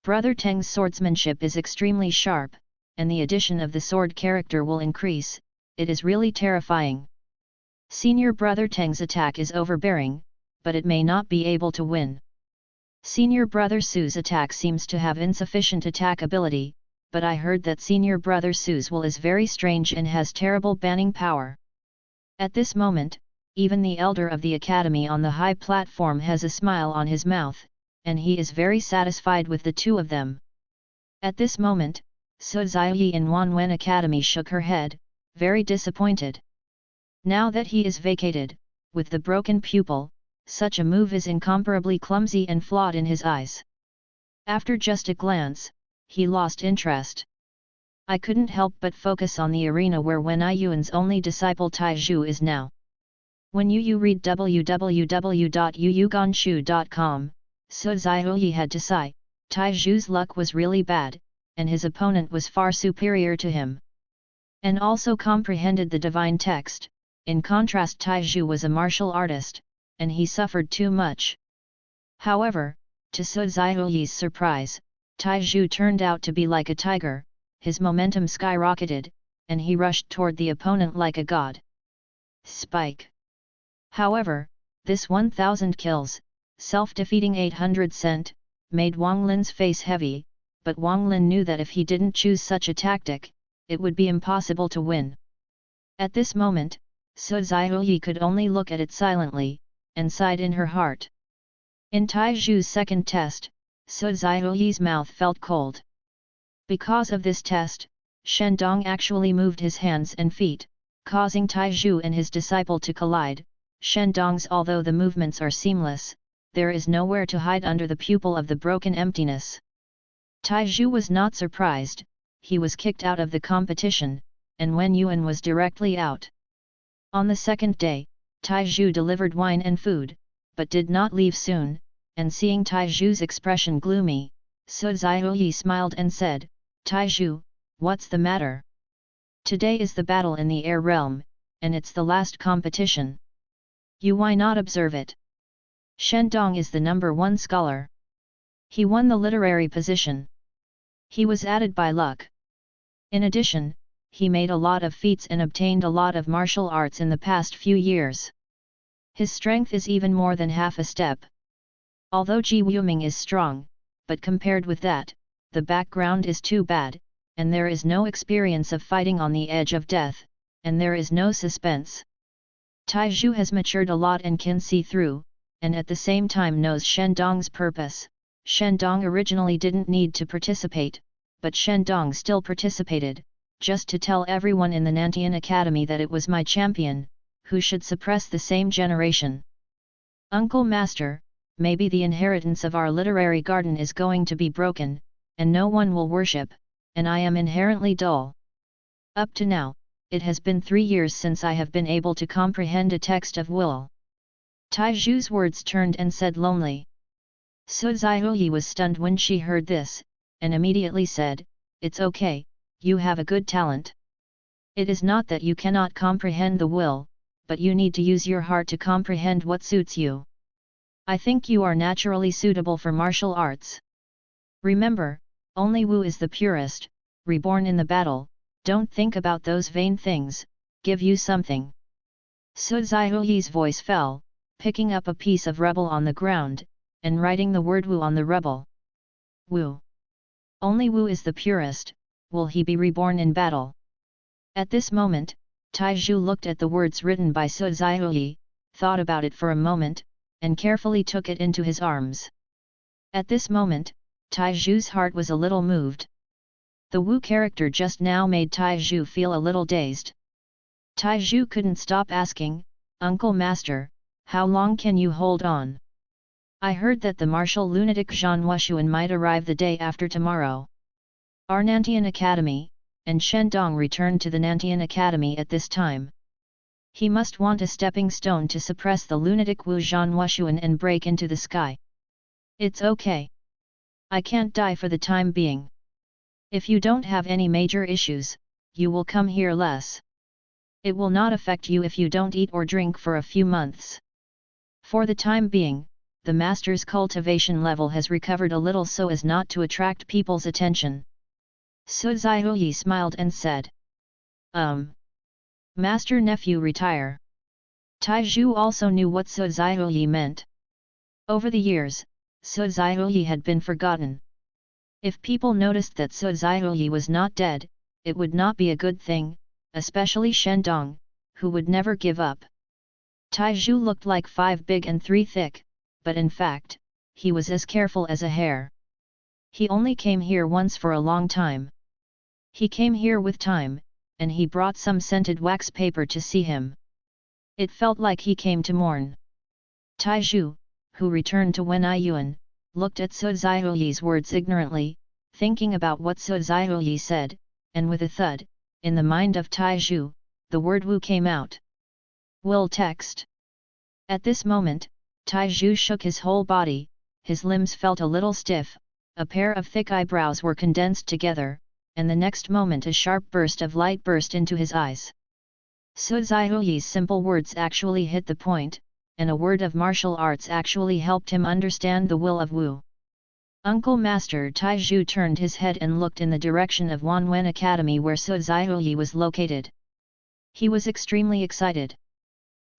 Brother Teng's swordsmanship is extremely sharp, and the addition of the sword character will increase, it is really terrifying. Senior Brother Teng's attack is overbearing, but it may not be able to win. Senior Brother Su's attack seems to have insufficient attack ability, but I heard that Senior Brother Su's will is very strange and has terrible banning power. At this moment, even the elder of the academy on the high platform has a smile on his mouth, and he is very satisfied with the 2 of them. At this moment, Su Zhiyi in Wanwen Academy shook her head, very disappointed. Now that he is vacated, with the broken pupil, such a move is incomparably clumsy and flawed in his eyes. After just a glance, he lost interest. I couldn't help but focus on the arena where Wen Yuan's only disciple Taizhu is now. When you read www.yuyuganshu.com, Su Zhiyi had to sigh, Taizhu's luck was really bad, and his opponent was far superior to him. And also comprehended the divine text. In contrast, Taizhu was a martial artist, and he suffered too much. However, to Su Zhiyi's surprise, Taizhu turned out to be like a tiger, his momentum skyrocketed, and he rushed toward the opponent like a god. Spike. However, this 1000 kills, self-defeating 800 cent, made Wang Lin's face heavy, but Wang Lin knew that if he didn't choose such a tactic, it would be impossible to win. At this moment, Su Zhiyi could only look at it silently, and sighed in her heart. In Taizhu's second test, Su Zhiyi's mouth felt cold. Because of this test, Shendong actually moved his hands and feet, causing Taizhu and his disciple to collide. Shendong's although the movements are seamless, there is nowhere to hide under the pupil of the broken emptiness. Taizhu was not surprised, he was kicked out of the competition, and Wen Yuan was directly out. On the second day, Taizhu delivered wine and food, but did not leave soon, and seeing Taizhu's expression gloomy, Su Zhiyi smiled and said, Taizhu, what's the matter? Today is the battle in the air realm, and it's the last competition. Why not observe it? Shendong is the number 1 scholar. He won the literary position. He was added by luck. In addition, he made a lot of feats and obtained a lot of martial arts in the past few years. His strength is even more than half a step. Although Ji Wuming is strong, but compared with that, the background is too bad, and there is no experience of fighting on the edge of death, and there is no suspense. Taizhu has matured a lot and can see through, and at the same time knows Shendong's purpose. Shendong originally didn't need to participate, but Shendong still participated, just to tell everyone in the Nantian Academy that it was my champion, who should suppress the same generation. Uncle Master, maybe the inheritance of our literary garden is going to be broken, and no one will worship, and I am inherently dull. Up to now, it has been 3 years since I have been able to comprehend a text of will. Taizhu's words turned and said lonely. Su Zhihui was stunned when she heard this, and immediately said, "It's okay, you have a good talent. It is not that you cannot comprehend the will, but you need to use your heart to comprehend what suits you. I think you are naturally suitable for martial arts. Remember, only Wu is the purest, reborn in the battle, don't think about those vain things, give you something." Su Zhihui's voice fell, picking up a piece of rubble on the ground, and writing the word Wu on the rubble. Wu. Only Wu is the purest, will he be reborn in battle? At this moment, Taizhu looked at the words written by Su Zhihui, thought about it for a moment, and carefully took it into his arms. At this moment, Taizhu's heart was a little moved. The Wu character just now made Taizhu feel a little dazed. Taizhu couldn't stop asking, "Uncle Master, how long can you hold on? I heard that the martial lunatic Zhan Wushuan might arrive the day after tomorrow. Our Nantian Academy," and Shendong returned to the Nantian Academy at this time. He must want a stepping stone to suppress the lunatic Wu Zhan Wushuan and break into the sky. "It's okay. I can't die for the time being. If you don't have any major issues, you will come here less. It will not affect you if you don't eat or drink for a few months. For the time being, the master's cultivation level has recovered a little so as not to attract people's attention." Su Zhihui smiled and said, Master nephew retire." Taizhu also knew what Su Zhihui meant. Over the years, Su Zhihui had been forgotten. If people noticed that Su Zhihui was not dead, it would not be a good thing, especially Shendong, who would never give up. Taizhu looked like 5 big and 3 thick, but in fact, he was as careful as a hare. He only came here once for a long time. He came here with time, and he brought some scented wax paper to see him. It felt like he came to mourn. Taizhu, who returned to Wenyuan, looked at Su Zhihui's words ignorantly, thinking about what Su Zhihui said, and with a thud, in the mind of Taizhu, the word Wu came out. Will text. At this moment, Taizhu shook his whole body, his limbs felt a little stiff, a pair of thick eyebrows were condensed together, and the next moment a sharp burst of light burst into his eyes. Su Zhihui's simple words actually hit the point, and a word of martial arts actually helped him understand the will of Wu. Uncle Master Taizhu turned his head and looked in the direction of Wanwen Academy where Su Zhihui was located. He was extremely excited.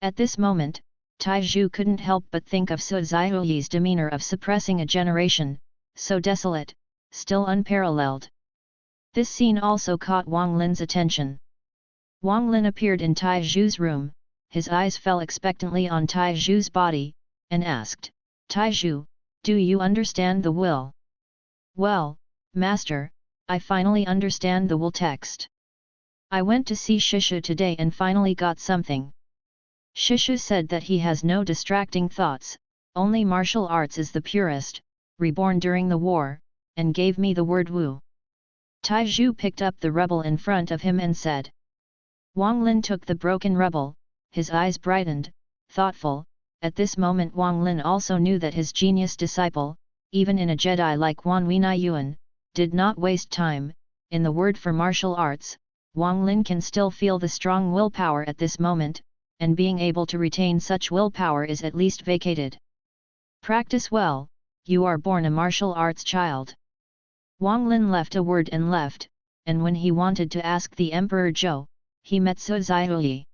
At this moment, Taizhu couldn't help but think of Su Zhihui's demeanor of suppressing a generation, so desolate, still unparalleled. This scene also caught Wang Lin's attention. Wang Lin appeared in Taizhu's room, his eyes fell expectantly on Taizhu's body, and asked, "Taizhu, do you understand the will?" "Well, Master, I finally understand the will text. I went to see Shishu today and finally got something. Shishu said that he has no distracting thoughts, only martial arts is the purest, reborn during the war, and gave me the word Wu." Taizhu picked up the rubble in front of him and said. Wang Lin took the broken rubble, his eyes brightened, thoughtful. At this moment Wang Lin also knew that his genius disciple, even in a Jedi like Wan Wenyuan, did not waste time. In the word for martial arts, Wang Lin can still feel the strong willpower at this moment, and being able to retain such willpower is at least vacated. Practice well, you are born a martial arts child. Wang Lin left a word and left, and when he wanted to ask the Emperor Zhou, he met Su Zhihui.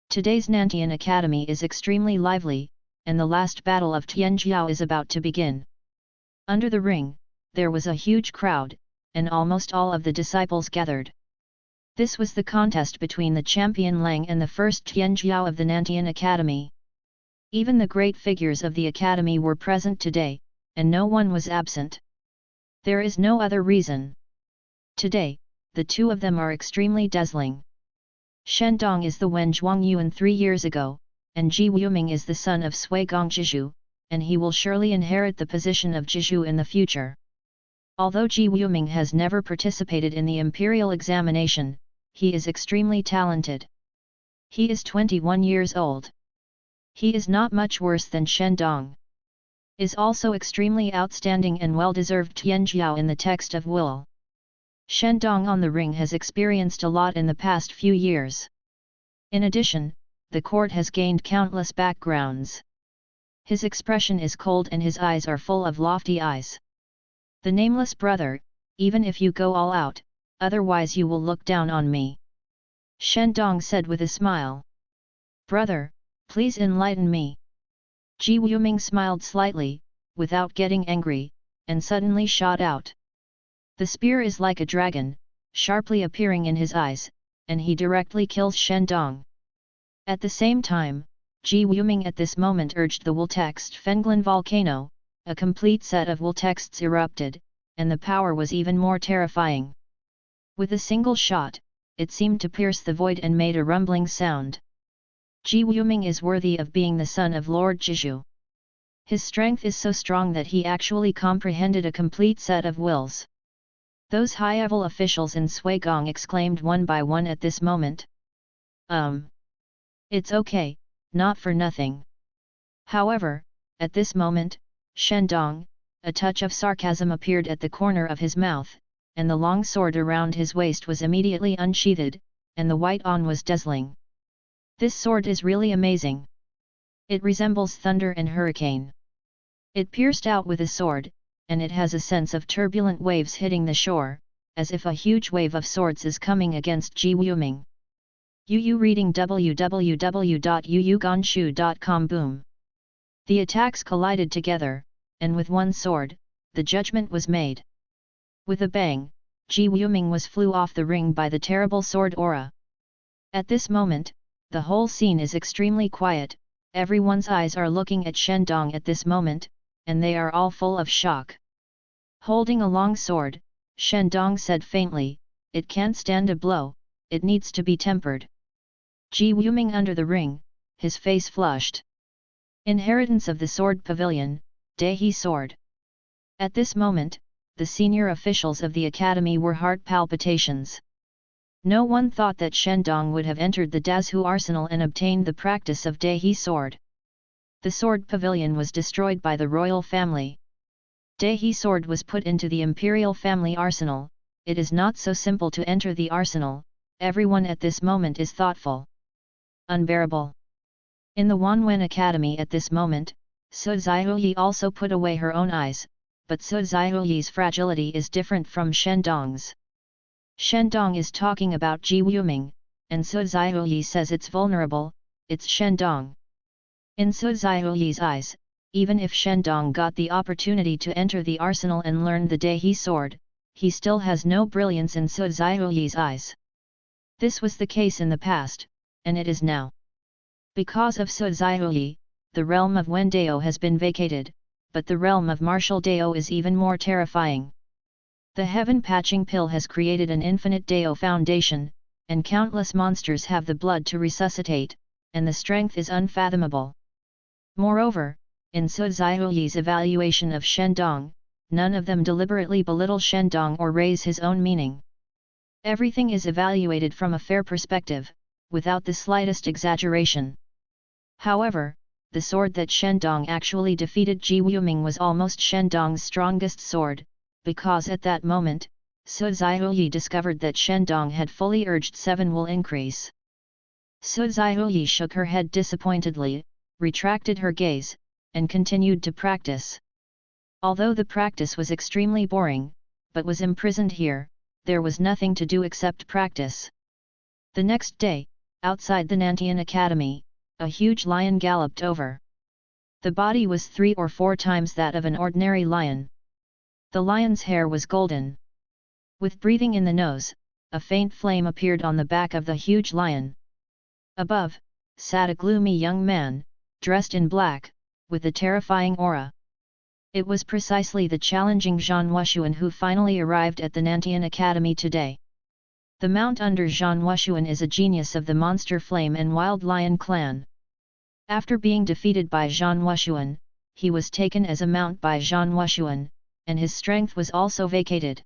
Today's Nantian Academy is extremely lively, and the last battle of Tianjiao is about to begin. Under the ring, there was a huge crowd, and almost all of the disciples gathered. This was the contest between the champion Lang and the first Tianjiao of the Nantian Academy. Even the great figures of the academy were present today, and no one was absent. There is no other reason. Today, the two of them are extremely dazzling. Shendong is the Wen Zhuangyuan 3 years ago, and Ji Wuming is the son of Sui Gong Jizhu, and he will surely inherit the position of Jizhu in the future. Although Ji Wuming has never participated in the imperial examination, he is extremely talented. He is 21 years old. He is not much worse than Shendong. is also extremely outstanding and well-deserved tianjiao in the text of Will. Shendong on the ring has experienced a lot in the past few years. In addition, the court has gained countless backgrounds. His expression is cold and his eyes are full of lofty eyes. The nameless brother, even if you go all out, otherwise you will look down on me. Shendong said with a smile. Brother, please enlighten me. Ji Wuming smiled slightly, without getting angry, and suddenly shot out. The spear is like a dragon, sharply appearing in his eyes, and he directly kills Shendong. At the same time, Ji Wuming at this moment urged the Wultext Fenglin volcano, a complete set of Wultexts erupted, and the power was even more terrifying. With a single shot, it seemed to pierce the void and made a rumbling sound. Ji Wuming is worthy of being the son of Lord Jizhu. His strength is so strong that he actually comprehended a complete set of wills. Those high-level officials in Suigong exclaimed one by one at this moment. It's okay, not for nothing. However, at this moment, Shendong, a touch of sarcasm appeared at the corner of his mouth, and the long sword around his waist was immediately unsheathed, and the white on was dazzling. This sword is really amazing. It resembles thunder and hurricane. It pierced out with a sword, and it has a sense of turbulent waves hitting the shore, as if a huge wave of swords is coming against Ji Wuming. Yu reading www.yuyuganshu.com. Boom. The attacks collided together, and with one sword, the judgment was made. With a bang, Ji Wuming was flew off the ring by the terrible sword aura. At this moment, the whole scene is extremely quiet, everyone's eyes are looking at Shendong at this moment, and they are all full of shock. Holding a long sword, Shendong said faintly, "It can't stand a blow, it needs to be tempered." Ji Wuming under the ring, his face flushed. Inheritance of the sword pavilion, Dehi sword. At this moment, the senior officials of the academy were heart palpitations. No one thought that Shendong would have entered the Dazhu arsenal and obtained the practice of Dehi sword. The sword pavilion was destroyed by the royal family. Dehi sword was put into the imperial family arsenal. It is not so simple to enter the arsenal. Everyone at this moment is thoughtful. Unbearable. In the Wanwen Academy at this moment, Su Zhihuyi also put away her own eyes, but Su Zhihuyi's fragility is different from Shendong's. Shendong is talking about Ji Wuming, and Su Zhihuyi says it's vulnerable, it's Shendong. In Su Zhihuyi's eyes, even if Shendong got the opportunity to enter the arsenal and learn the Dehi sword, he still has no brilliance in Su Zhihuyi's eyes. This was the case in the past, and it is now. Because of Su Zhihuyi, the realm of Wen Dao has been vacated, but the realm of martial Dao is even more terrifying. The heaven patching pill has created an infinite Dao foundation, and countless monsters have the blood to resuscitate, and the strength is unfathomable. Moreover, in Su Zhihuyi's evaluation of Shendong, none of them deliberately belittle Shendong or raise his own meaning. Everything is evaluated from a fair perspective, without the slightest exaggeration. However, the sword that Shendong actually defeated Ji Wuming was almost Shendong's strongest sword, because at that moment, Su Zhihuyi discovered that Shendong had fully urged 7 will increase. Su Zhihuyi shook her head disappointedly, retracted her gaze, and continued to practice. Although the practice was extremely boring, but was imprisoned here, there was nothing to do except practice. The next day, outside the Nantian Academy, a huge lion galloped over. The body was 3 or 4 times that of an ordinary lion. The lion's hair was golden. With breathing in the nose, a faint flame appeared on the back of the huge lion. Above, sat a gloomy young man, dressed in black, with a terrifying aura. It was precisely the challenging Zhan Wushuan who finally arrived at the Nantian Academy today. The mount under Zhan Wushuan is a genius of the Monster Flame and Wild Lion clan. After being defeated by Zhan Wushuan, he was taken as a mount by Zhan Wushuan, and his strength was also vacated.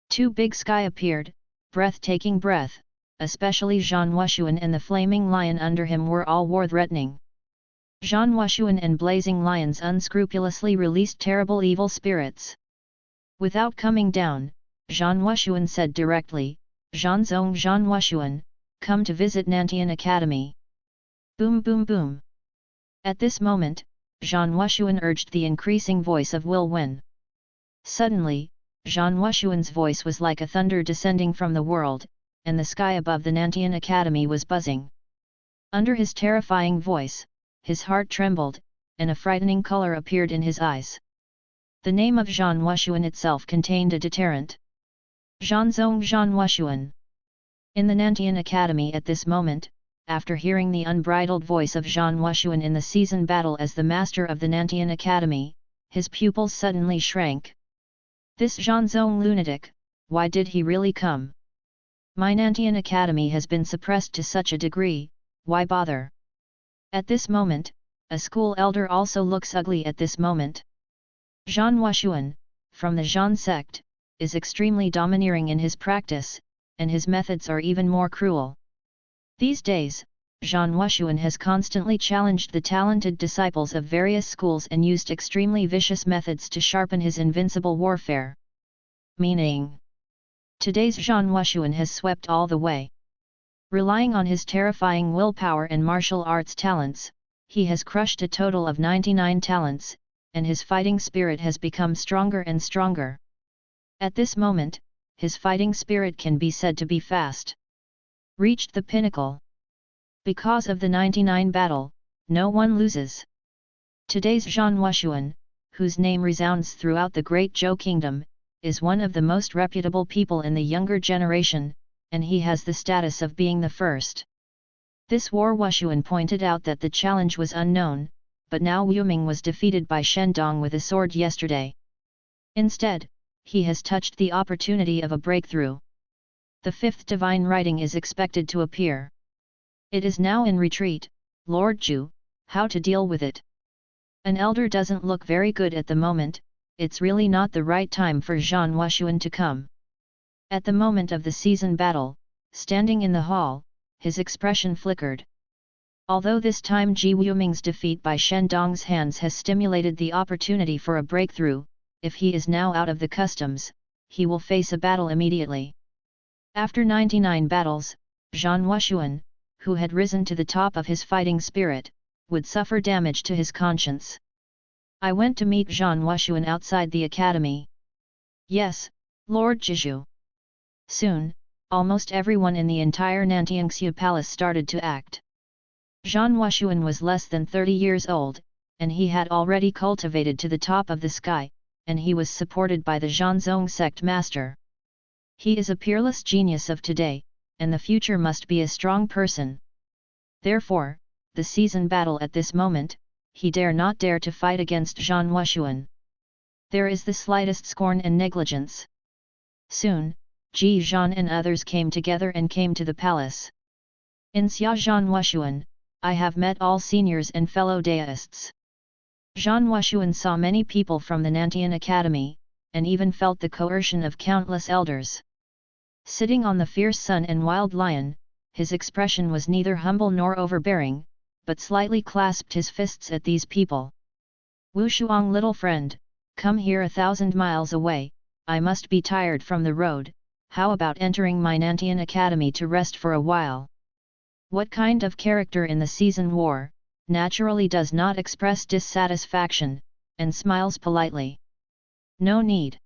2 big sky appeared, breathtaking breath, especially Zhan Wushuan and the flaming lion under him were all war-threatening. Zhan Wuxuan and blazing lions unscrupulously released terrible evil spirits. Without coming down, Zhan Wuxuan said directly, Zhanzong Zhan Wuxuan, come to visit Nantian Academy. Boom boom boom. At this moment, Zhan Wuxuan urged the increasing voice of Will Wen. Suddenly, Zhan Wuxuan's voice was like a thunder descending from the world, and the sky above the Nantian Academy was buzzing. Under his terrifying voice, his heart trembled, and a frightening color appeared in his eyes. The name of Zhan Wuxuan itself contained a deterrent. Zhanzong Zhan Wuxuan. In the Nantian Academy at this moment, after hearing the unbridled voice of Zhan Wuxuan in the season battle as the master of the Nantian Academy, his pupils suddenly shrank. This Zhanzong lunatic, why did he really come? My Nantian Academy has been suppressed to such a degree, why bother? At this moment, a school elder also looks ugly at this moment. Zhan Wuxuan, from the Zhan sect, is extremely domineering in his practice, and his methods are even more cruel. These days, Zhan Wuxuan has constantly challenged the talented disciples of various schools and used extremely vicious methods to sharpen his invincible warfare. Meaning, today's Zhan Wuxuan has swept all the way. Relying on his terrifying willpower and martial arts talents, he has crushed a total of 99 talents, and his fighting spirit has become stronger and stronger. At this moment, his fighting spirit can be said to be fast. Reached the pinnacle. Because of the 99 battle, no one loses. Today's Zhan Wuxuan, whose name resounds throughout the Great Zhou Kingdom, is one of the most reputable people in the younger generation, and he has the status of being the first. This War Wuxuan pointed out that the challenge was unknown, but now Wu Ming was defeated by Shen Dong with a sword yesterday. Instead, he has touched the opportunity of a breakthrough. The fifth divine writing is expected to appear. It is now in retreat, Lord Zhu, how to deal with it? An elder doesn't look very good at the moment, it's really not the right time for Zhan Wuxuan to come. At the moment of the season battle, standing in the hall, his expression flickered. Although this time Ji Wuming's defeat by Shen Dong's hands has stimulated the opportunity for a breakthrough, if he is now out of the customs, he will face a battle immediately. After 99 battles, Zhan Wuxuan, who had risen to the top of his fighting spirit, would suffer damage to his conscience. I went to meet Zhan Wuxuan outside the academy. Yes, Lord Jizhu. Soon, almost everyone in the entire Nantiangxu palace started to act. Zhan Wuxuan was less than 30 years old, and he had already cultivated to the top of the sky, and he was supported by the Zhanzong sect master. He is a peerless genius of today, and the future must be a strong person. Therefore, the season battle at this moment, he dare not dare to fight against Zhan Wuxuan. There is the slightest scorn and negligence. Soon, Ji Zhan and others came together and came to the palace. In Xia Zhan Wuxuan, I have met all seniors and fellow deists. Zhan Wuxuan saw many people from the Nantian Academy, and even felt the coercion of countless elders. Sitting on the fierce sun and wild lion, his expression was neither humble nor overbearing, but slightly clasped his fists at these people. Wu Shuang, little friend, come here 1,000 miles away, I must be tired from the road, how about entering my Nantian Academy to rest for a while? What kind of character in the season war, naturally does not express dissatisfaction, and smiles politely? No need.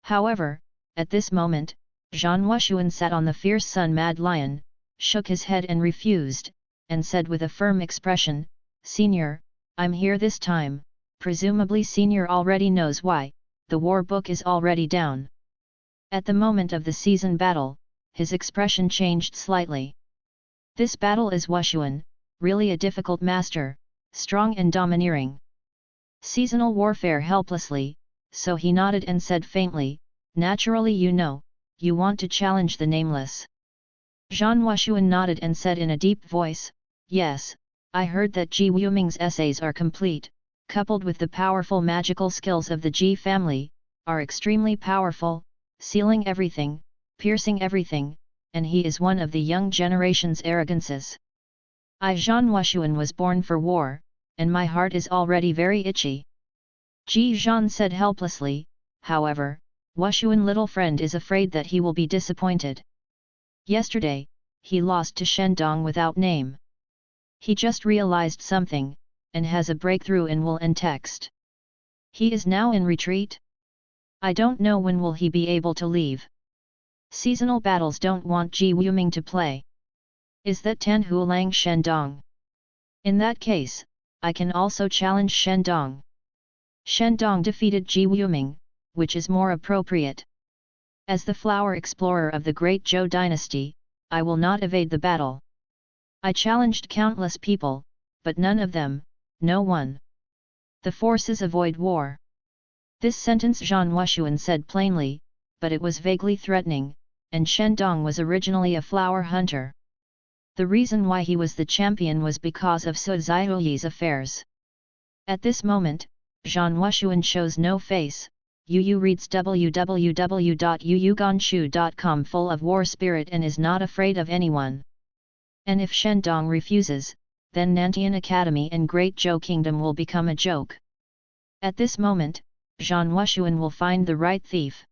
However, at this moment, Zhan Wuxuan sat on the fierce sun-mad lion, shook his head and refused, and said with a firm expression, Senior, I'm here this time, presumably Senior already knows why, the war book is already down. At the moment of the season battle, his expression changed slightly. This battle is Wuxuan, really a difficult master, strong and domineering. Seasonal warfare helplessly, so he nodded and said faintly, naturally you want to challenge the nameless. Zhan Wuxuan nodded and said in a deep voice, yes, I heard that Ji Wuming's essays are complete, coupled with the powerful magical skills of the Ji family, are extremely powerful, sealing everything, piercing everything, and he is one of the young generation's arrogances. I Zhan Wuxuan was born for war, and my heart is already very itchy. Ji Zhan said helplessly. However, Wushuan little friend is afraid that he will be disappointed. Yesterday, he lost to Shendong without name. He just realized something, and has a breakthrough in will and text. He is now in retreat? I don't know when will he be able to leave. Seasonal battles don't want Ji Wuming to play. Is that Tan Hulang Shendong? In that case, I can also challenge Shendong. Shendong defeated Ji Wuming, which is more appropriate. As the flower explorer of the great Zhou dynasty, I will not evade the battle. I challenged countless people, but none of them, no one. The forces avoid war. This sentence Zhan Wushuan said plainly, but it was vaguely threatening, and Shendong was originally a flower hunter. The reason why he was the champion was because of Su Zhihuyi's affairs. At this moment, Zhan Wushuan shows no face. Yu reads www.yuyuganshu.com full of war spirit and is not afraid of anyone. And if Shendong refuses, then Nantian Academy and Great Zhou Kingdom will become a joke. At this moment, Zhan Wushuan will find the right thief.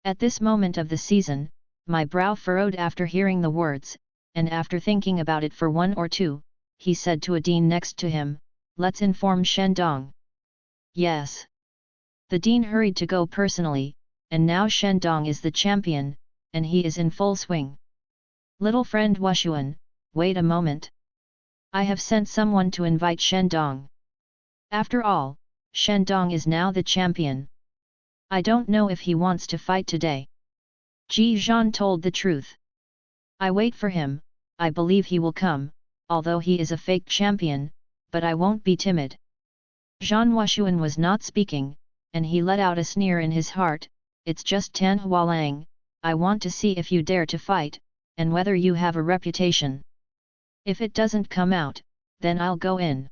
At this moment of the season, my brow furrowed after hearing the words, and after thinking about it for 1 or 2, he said to a dean next to him, "Let's inform Shendong." Yes. The dean hurried to go personally, and now Shendong is the champion, and he is in full swing. Little friend Wushuan, wait a moment. I have sent someone to invite Shendong. After all, Shendong is now the champion. I don't know if he wants to fight today. Ji Zhan told the truth. I wait for him, I believe he will come, although he is a fake champion, but I won't be timid. Zhan Wushuan was not speaking, and he let out a sneer in his heart. It's just Tan Hualang, I want to see if you dare to fight, and whether you have a reputation. If it doesn't come out, then I'll go in.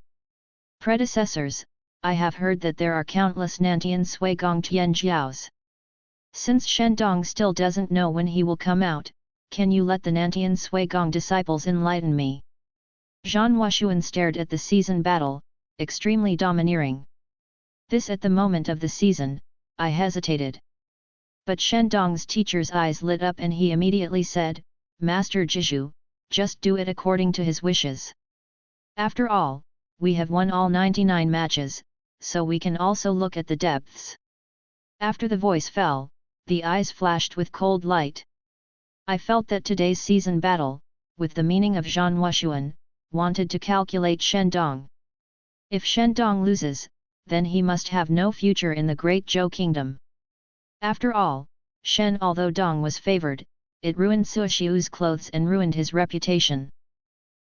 Predecessors, I have heard that there are countless Nantian Suigong Tianjiaos. Since Shendong still doesn't know when he will come out, can you let the Nantian Suigong disciples enlighten me? Zhan Wushuan stared at the season battle, extremely domineering. This at the moment of the season, I hesitated. But Shendong's teacher's eyes lit up and he immediately said, "Master Jizhu, just do it according to his wishes. After all, we have won all 99 matches, so we can also look at the depths." After the voice fell, the eyes flashed with cold light. I felt that today's season battle, with the meaning of Zhan Wushuan, wanted to calculate Shendong. If Shendong loses, then he must have no future in the Great Zhou Kingdom. After all, although Dong was favored, it ruined Suishiu's clothes and ruined his reputation.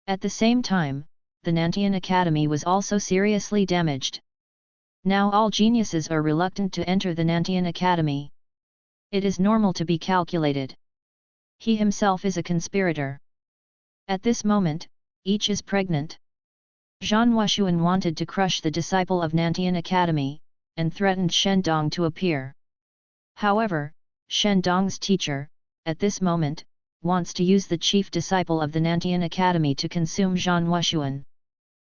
At the same time, the Nantian Academy was also seriously damaged. Now all geniuses are reluctant to enter the Nantian Academy. It is normal to be calculated. He himself is a conspirator. At this moment, each is pregnant. Zhan Wushuan wanted to crush the disciple of Nantian Academy, and threatened Shendong to appear. However, Shendong's teacher, at this moment, wants to use the chief disciple of the Nantian Academy to consume Zhan Wushuan.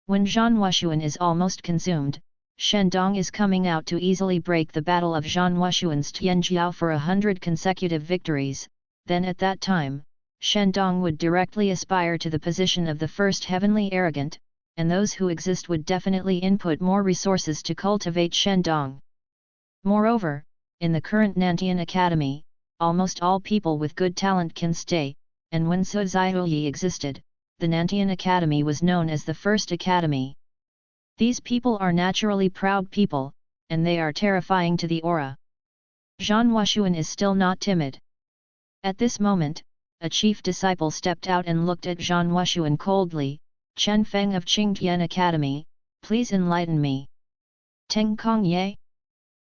When Zhan Wushuan is almost consumed, Shendong is coming out to easily break the battle of Zhan Wushuan's Tianjiao for 100 consecutive victories. Then at that time, Shendong would directly aspire to the position of the first heavenly arrogant, and those who exist would definitely input more resources to cultivate Shendong. Moreover, in the current Nantian Academy, almost all people with good talent can stay, and when Su Zhihuyi existed, the Nantian Academy was known as the First Academy. These people are naturally proud people, and they are terrifying to the aura. Zhan Wushuan is still not timid. At this moment, a chief disciple stepped out and looked at Zhan Wushuan coldly. "Chen Feng of Qingtian Academy, please enlighten me." "Teng Kong Ye?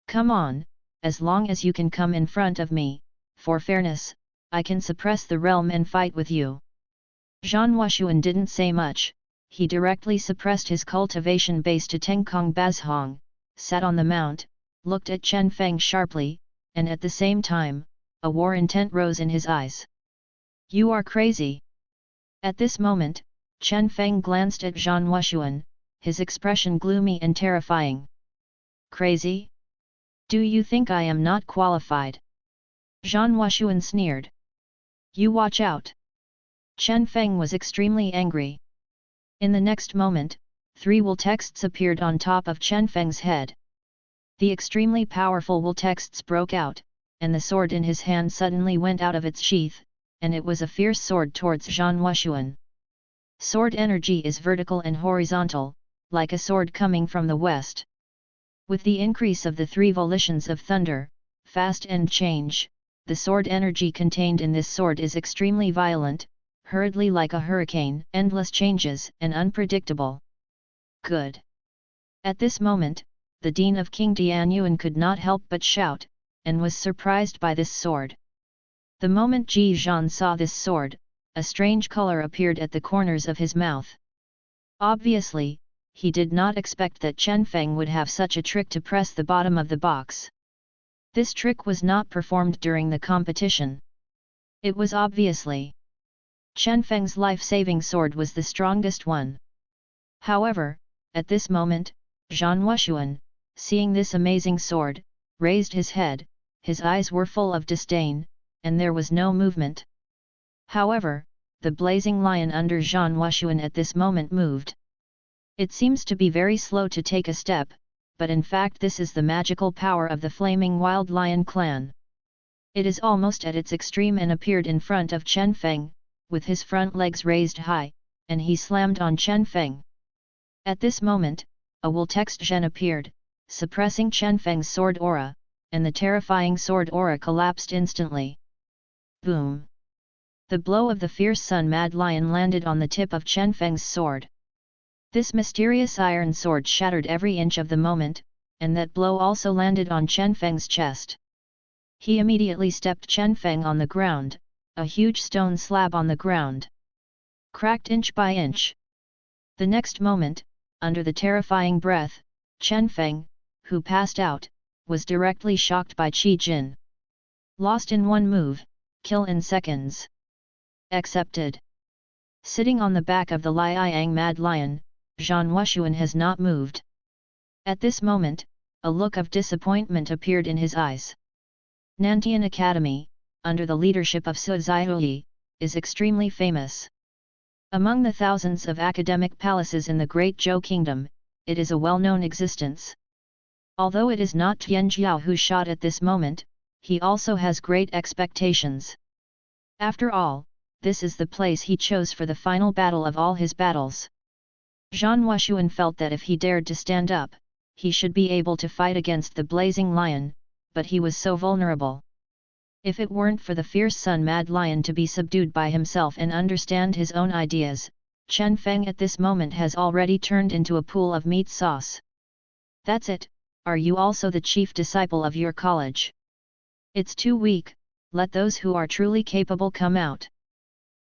Come on, as long as you can come in front of me, for fairness, I can suppress the realm and fight with you." Zhan Wushuan didn't say much, he directly suppressed his cultivation base to Tengkong Bazhong, sat on the mount, looked at Chen Feng sharply, and at the same time, a war intent rose in his eyes. "You are crazy." At this moment, Chen Feng glanced at Zhan Wushuan, his expression gloomy and terrifying. Crazy? Do you think I am not qualified? Zhan Huashuan sneered. You watch out! Chen Feng was extremely angry. In the next moment, 3 wool texts appeared on top of Chen Feng's head. The extremely powerful wool texts broke out, and the sword in his hand suddenly went out of its sheath, and it was a fierce sword towards Zhan Huashuan. Sword energy is vertical and horizontal, like a sword coming from the west. With the increase of the 3 volitions of thunder, fast and change, the sword energy contained in this sword is extremely violent, hurriedly like a hurricane, endless changes and unpredictable. Good. At this moment, the Dean of King Tianyuan could not help but shout, and was surprised by this sword. The moment Ji Zhan saw this sword, a strange color appeared at the corners of his mouth. Obviously, he did not expect that Chen Feng would have such a trick to press the bottom of the box. This trick was not performed during the competition. It was obviously Chen Feng's life-saving sword was the strongest one. However, at this moment, Zhan Huashuan, seeing this amazing sword, raised his head, his eyes were full of disdain, and there was no movement. However, the blazing lion under Zhan Huashuan at this moment moved. It seems to be very slow to take a step, but in fact this is the magical power of the flaming wild lion clan. It is almost at its extreme and appeared in front of Chen Feng, with his front legs raised high, and he slammed on Chen Feng. At this moment, a wool text Zhen appeared, suppressing Chen Feng's sword aura, and the terrifying sword aura collapsed instantly. Boom! The blow of the fierce sun-mad lion landed on the tip of Chen Feng's sword. This mysterious iron sword shattered every inch of the moment, and that blow also landed on Chen Feng's chest. He immediately stepped Chen Feng on the ground, a huge stone slab on the ground. Cracked inch by inch. The next moment, under the terrifying breath, Chen Feng, who passed out, was directly shocked by Qi Jin. Lost in one move, kill in seconds. Accepted. Sitting on the back of the Liang mad lion, Zhan Huashuan has not moved. At this moment, a look of disappointment appeared in his eyes. Nantian Academy, under the leadership of Su Zhihui, is extremely famous. Among the thousands of academic palaces in the Great Zhou Kingdom, it is a well-known existence. Although it is not Tianjiao who shot at this moment, he also has great expectations. After all, this is the place he chose for the final battle of all his battles. Zhan Huashuan felt that if he dared to stand up, he should be able to fight against the blazing lion, but he was so vulnerable. If it weren't for the fierce sun-mad lion to be subdued by himself and understand his own ideas, Chen Feng at this moment has already turned into a pool of meat sauce. That's it, are you also the chief disciple of your college? It's too weak, let those who are truly capable come out.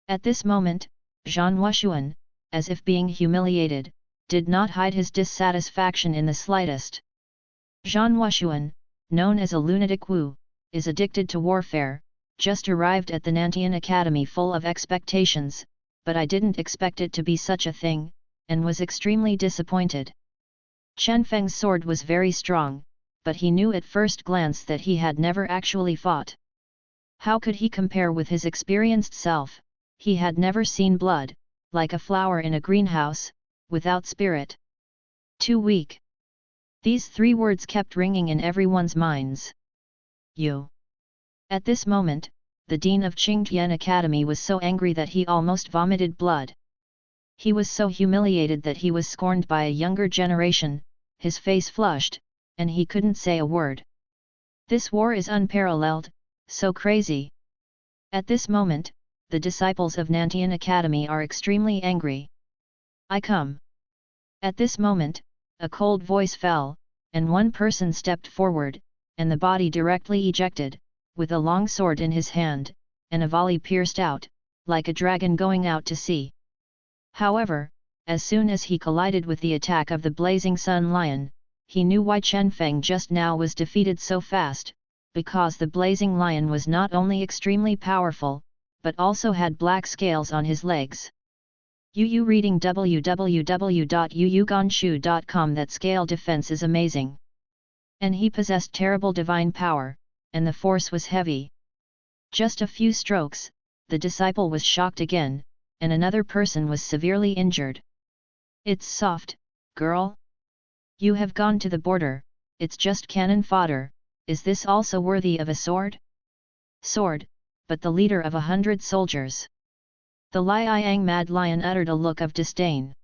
At this moment, Zhan Huashuan, as if being humiliated, did not hide his dissatisfaction in the slightest. Zhan Huashuan, known as a lunatic Wu, is addicted to warfare, just arrived at the Nantian Academy full of expectations, but I didn't expect it to be such a thing, and was extremely disappointed. Chen Feng's sword was very strong, but he knew at first glance that he had never actually fought. How could he compare with his experienced self? He had never seen blood, like a flower in a greenhouse, without spirit. Too weak. These 3 words kept ringing in everyone's minds. You. At this moment, the dean of Qingtian Academy was so angry that he almost vomited blood. He was so humiliated that he was scorned by a younger generation, his face flushed, and he couldn't say a word. This war is unparalleled, so crazy. At this moment, the disciples of Nantian Academy are extremely angry. I come. At this moment, a cold voice fell, and one person stepped forward, and the body directly ejected, with a long sword in his hand, and a volley pierced out, like a dragon going out to sea. However, as soon as he collided with the attack of the blazing sun lion, he knew why Chen Feng just now was defeated so fast, because the blazing lion was not only extremely powerful, but also had black scales on his legs. Yu reading www.yuyuganshu.com. That scale defense is amazing. And he possessed terrible divine power, and the force was heavy. Just a few strokes, the disciple was shocked again, and another person was severely injured. It's soft, girl. You have gone to the border, it's just cannon fodder. Is this also worthy of a sword? Sword, but the leader of 100 soldiers. The Liang Mad Lion uttered a look of disdain.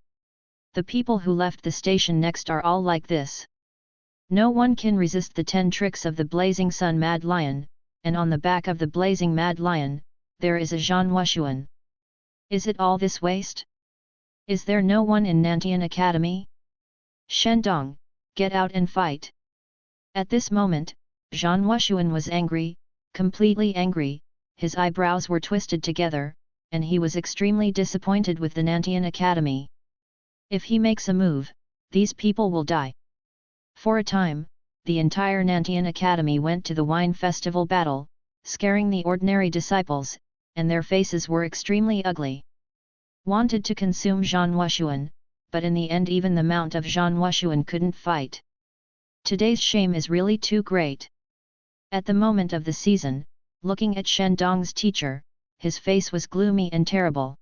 The people who left the station next are all like this. No one can resist the 10 tricks of the Blazing Sun Mad Lion, and on the back of the Blazing Mad Lion, there is a Zhan Wushuan. Is it all this waste? Is there no one in Nantian Academy? Shendong, get out and fight. At this moment, Zhan Wushuan was angry, completely angry, his eyebrows were twisted together, and he was extremely disappointed with the Nantian Academy. If he makes a move, these people will die. For a time, the entire Nantian Academy went to the wine festival battle, scaring the ordinary disciples, and their faces were extremely ugly. Wanted to consume Zhan Wushuan, but in the end even the mount of Zhan Wushuan couldn't fight. Today's shame is really too great. At the moment of the season, looking at Shendong's teacher, his face was gloomy and terrible.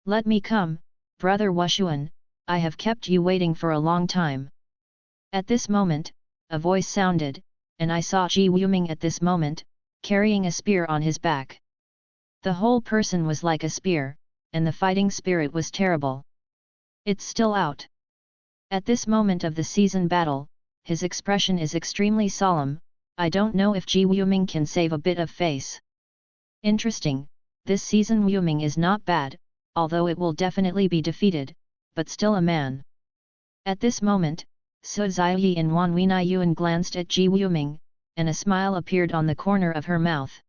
Let me come, brother Wushuan, I have kept you waiting for a long time. At this moment, a voice sounded, and I saw Ji Wuming at this moment, carrying a spear on his back. The whole person was like a spear, and the fighting spirit was terrible. It's still out. At this moment of the season battle, his expression is extremely solemn. I don't know if Ji Wuming can save a bit of face. Interesting, this season Wuming is not bad, although it will definitely be defeated, but still a man. At this moment, Su Ziyi and Wan Weinaiyuan glanced at Ji Wuming, and a smile appeared on the corner of her mouth.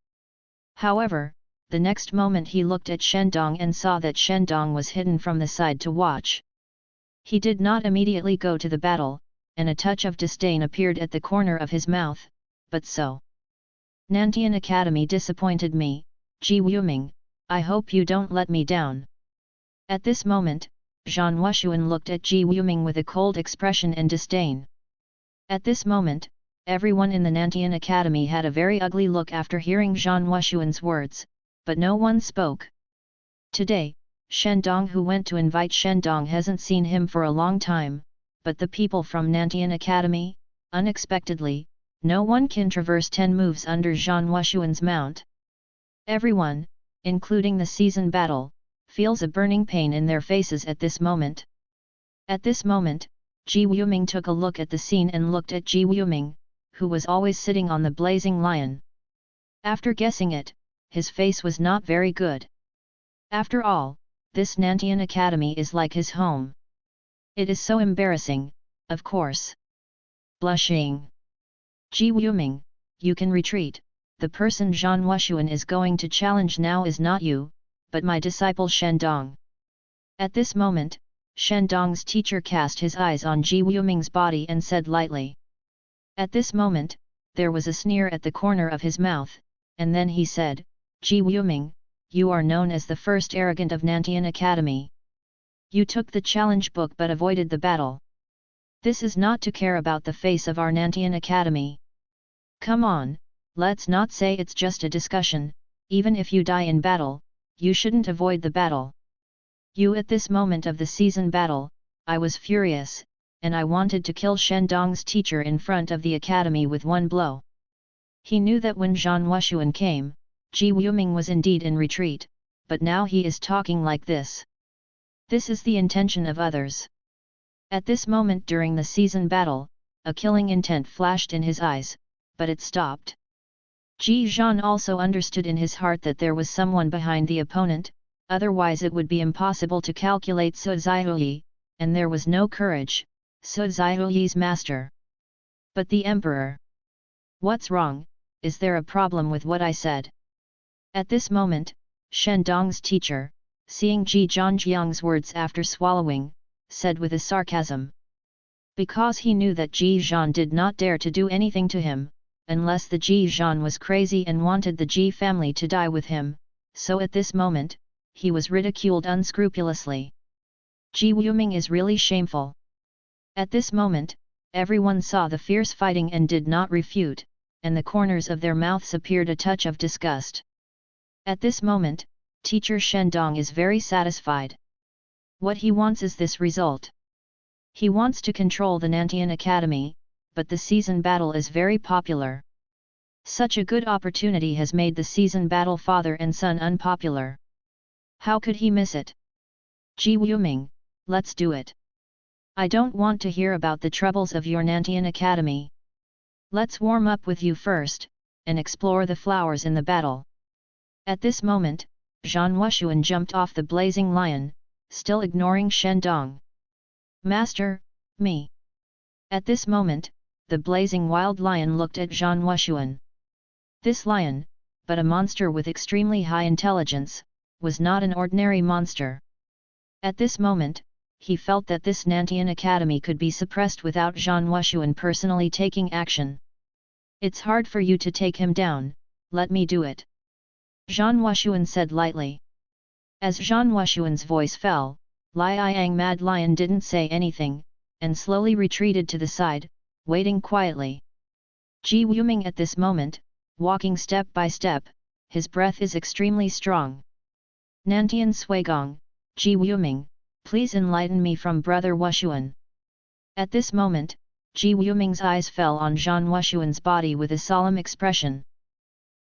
However, the next moment he looked at Shendong and saw that Shendong was hidden from the side to watch. He did not immediately go to the battle, and a touch of disdain appeared at the corner of his mouth, but so. Nantian Academy disappointed me, Ji Wuming, I hope you don't let me down. At this moment, Zhan Wushuan looked at Ji Wuming with a cold expression and disdain. At this moment, everyone in the Nantian Academy had a very ugly look after hearing Zhan Wushuan's words, but no one spoke. Today, Shendong who went to invite Shendong hasn't seen him for a long time, but the people from Nantian Academy, unexpectedly, no one can traverse 10 moves under Zhan Wushuan's mount. Everyone, including the season battle, feels a burning pain in their faces at this moment. At this moment, Ji Wuming took a look at the scene and looked at Ji Wuming, who was always sitting on the blazing lion. After guessing it, his face was not very good. After all, this Nantian Academy is like his home. It is so embarrassing, of course. Blushing. Ji Wuming, you can retreat, the person Zhan Wushuan is going to challenge now is not you, but my disciple Shendong. At this moment, Shendong's teacher cast his eyes on Ji Wuming's body and said lightly. At this moment, there was a sneer at the corner of his mouth, and then he said, Ji Wuming, you are known as the first arrogant of Nantian Academy. You took the challenge book but avoided the battle. This is not to care about the face of our Nantian Academy. Come on, let's not say it's just a discussion, even if you die in battle, you shouldn't avoid the battle. You at this moment of the season battle, I was furious, and I wanted to kill Shendong's teacher in front of the academy with one blow. He knew that when Zhan Wushuan came, Ji Wuming was indeed in retreat, but now he is talking like this. This is the intention of others. At this moment during the season battle, a killing intent flashed in his eyes, but it stopped. Ji Zhan also understood in his heart that there was someone behind the opponent, otherwise it would be impossible to calculate Su Ziyi, and there was no courage, Su Ziyi's master. But the emperor. What's wrong, is there a problem with what I said? At this moment, Shendong's teacher, seeing Ji Zhanjiang's words after swallowing, said with a sarcasm. Because he knew that Ji Zhan did not dare to do anything to him, unless the Ji Zhan was crazy and wanted the Ji family to die with him, so at this moment, he was ridiculed unscrupulously. Ji Wuming is really shameful. At this moment, everyone saw the fierce fighting and did not refute, and the corners of their mouths appeared a touch of disgust. At this moment, Teacher Shendong is very satisfied. What he wants is this result. He wants to control the Nantian Academy, but the season battle is very popular. Such a good opportunity has made the season battle father and son unpopular. How could he miss it? Ji Wuming, let's do it. I don't want to hear about the troubles of your Nantian Academy. Let's warm up with you first, and explore the flowers in the battle. At this moment, Zhan Wushuan jumped off the blazing lion, still ignoring Shendong. Master, me. At this moment, the blazing wild lion looked at Zhan Wushuan. This lion, but a monster with extremely high intelligence, was not an ordinary monster. At this moment, he felt that this Nantian Academy could be suppressed without Zhan Wushuan personally taking action. It's hard for you to take him down, let me do it. Zhan Wushuan said lightly. As Zhan Wushuan's voice fell, Liang Mad Lion didn't say anything, and slowly retreated to the side, waiting quietly. Ji Wuming at this moment, walking step by step, his breath is extremely strong. Nantian Suigong, Ji Wuming, please enlighten me from Brother Wushuan. At this moment, Ji Wuming's eyes fell on Zhan Wushuan's body with a solemn expression.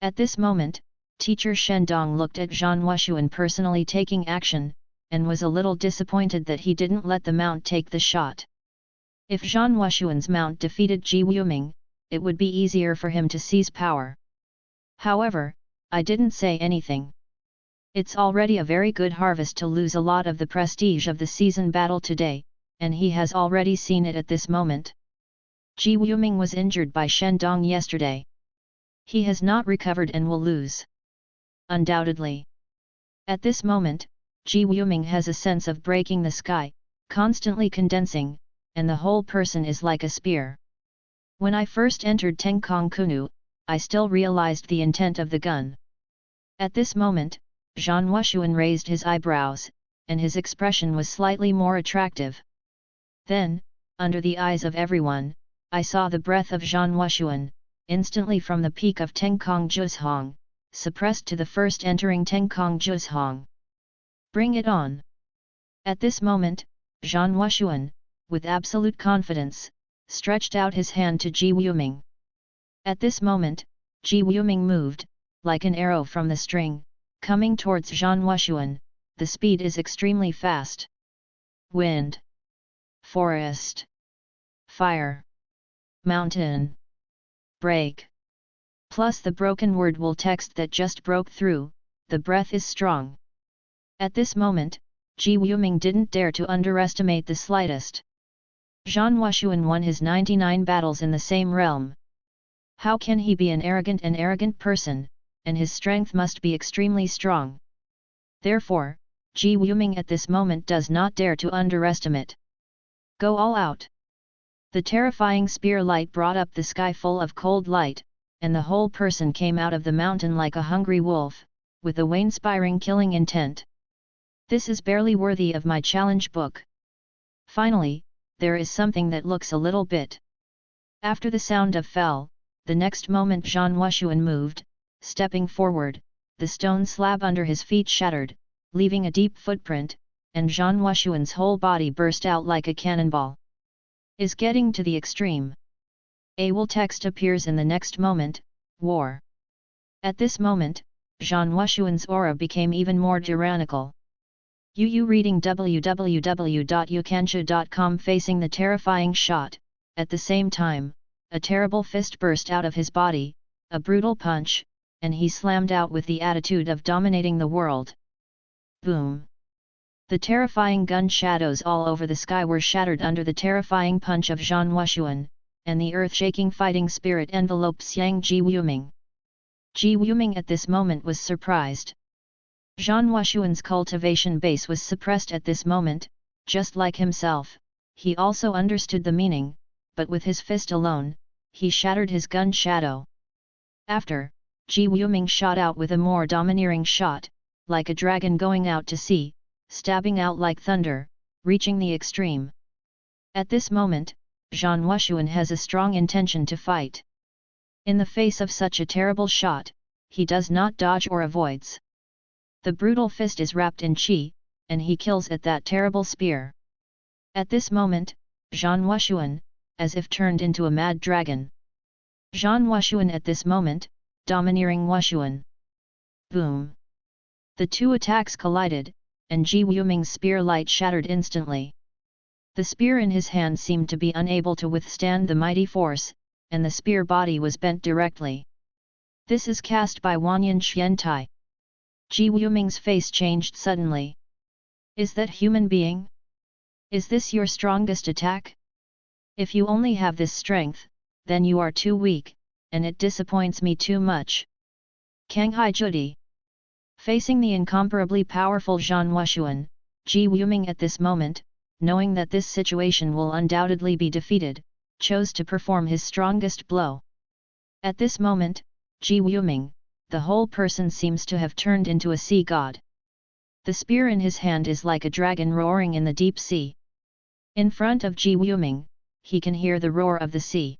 At this moment, Teacher Shendong looked at Zhan Wushuan personally taking action, and was a little disappointed that he didn't let the mount take the shot. If Zhan Wushuan's mount defeated Ji Wuming, it would be easier for him to seize power. However, I didn't say anything. It's already a very good harvest to lose a lot of the prestige of the season battle today, and he has already seen it at this moment. Ji Wuming was injured by Shendong yesterday. He has not recovered and will lose. Undoubtedly. At this moment, Ji Wuming has a sense of breaking the sky, constantly condensing, and the whole person is like a spear. When I first entered Tengkong Kunu, I still realized the intent of the gun. At this moment, Zhan Wushuan raised his eyebrows, and his expression was slightly more attractive. Then, under the eyes of everyone, I saw the breath of Zhan Wushuan, instantly from the peak of Tengkong Juzhong, suppressed to the first entering Tengkong Juzhong. Bring it on! At this moment, Zhan Wushuan, with absolute confidence, stretched out his hand to Ji Wuming. At this moment, Ji Wuming moved, like an arrow from the string, coming towards Zhan Wushuan. The speed is extremely fast. Wind, forest, fire, mountain, break. Plus the broken word will text that just broke through, the breath is strong. At this moment, Ji Wuming didn't dare to underestimate the slightest. Zhan Wushuan won his 99 battles in the same realm. How can he be an arrogant person, and his strength must be extremely strong. Therefore, Ji Wuming at this moment does not dare to underestimate. Go all out! The terrifying spear light brought up the sky full of cold light, and the whole person came out of the mountain like a hungry wolf, with a wainspiring killing intent. This is barely worthy of my challenge book. Finally, there is something that looks a little bit. After the sound of fell, the next moment Zhan Wushuan moved, stepping forward, the stone slab under his feet shattered, leaving a deep footprint, and Zhan Wushuan's whole body burst out like a cannonball. Is getting to the extreme. A will text appears in the next moment, war. At this moment, Zhan Wushuan's aura became even more tyrannical. UU reading www.ukansha.com. Facing the terrifying shot, at the same time, a terrible fist burst out of his body, a brutal punch, and he slammed out with the attitude of dominating the world. Boom! The terrifying gun shadows all over the sky were shattered under the terrifying punch of Zhan Wushuan, and the earth-shaking fighting spirit enveloped Xiang Ji Wuming. Ji Wuming at this moment was surprised. Zhan Wushuan's cultivation base was suppressed at this moment, just like himself. He also understood the meaning, but with his fist alone, he shattered his gun shadow. After, Ji Wuming shot out with a more domineering shot, like a dragon going out to sea, stabbing out like thunder, reaching the extreme. At this moment, Zhang Wuxuan has a strong intention to fight. In the face of such a terrible shot, he does not dodge or avoids. The brutal fist is wrapped in qi, and he kills at that terrible spear. At this moment, Zhang Wuxuan, as if turned into a mad dragon. Zhang Wuxuan at this moment, domineering Wuxuan. Boom! The two attacks collided, and Ji Wuming's spear light shattered instantly. The spear in his hand seemed to be unable to withstand the mighty force, and the spear body was bent directly. This is cast by Wanyan Xiantai. Ji Wuming's face changed suddenly. Is that human being? Is this your strongest attack? If you only have this strength, then you are too weak, and it disappoints me too much. Canghai Judi. Facing the incomparably powerful Zhang Wuxuan, Ji Wuming at this moment, knowing that this situation will undoubtedly be defeated, chose to perform his strongest blow. At this moment, Ji Wuming, the whole person seems to have turned into a sea god. The spear in his hand is like a dragon roaring in the deep sea. In front of Ji Wuming, he can hear the roar of the sea.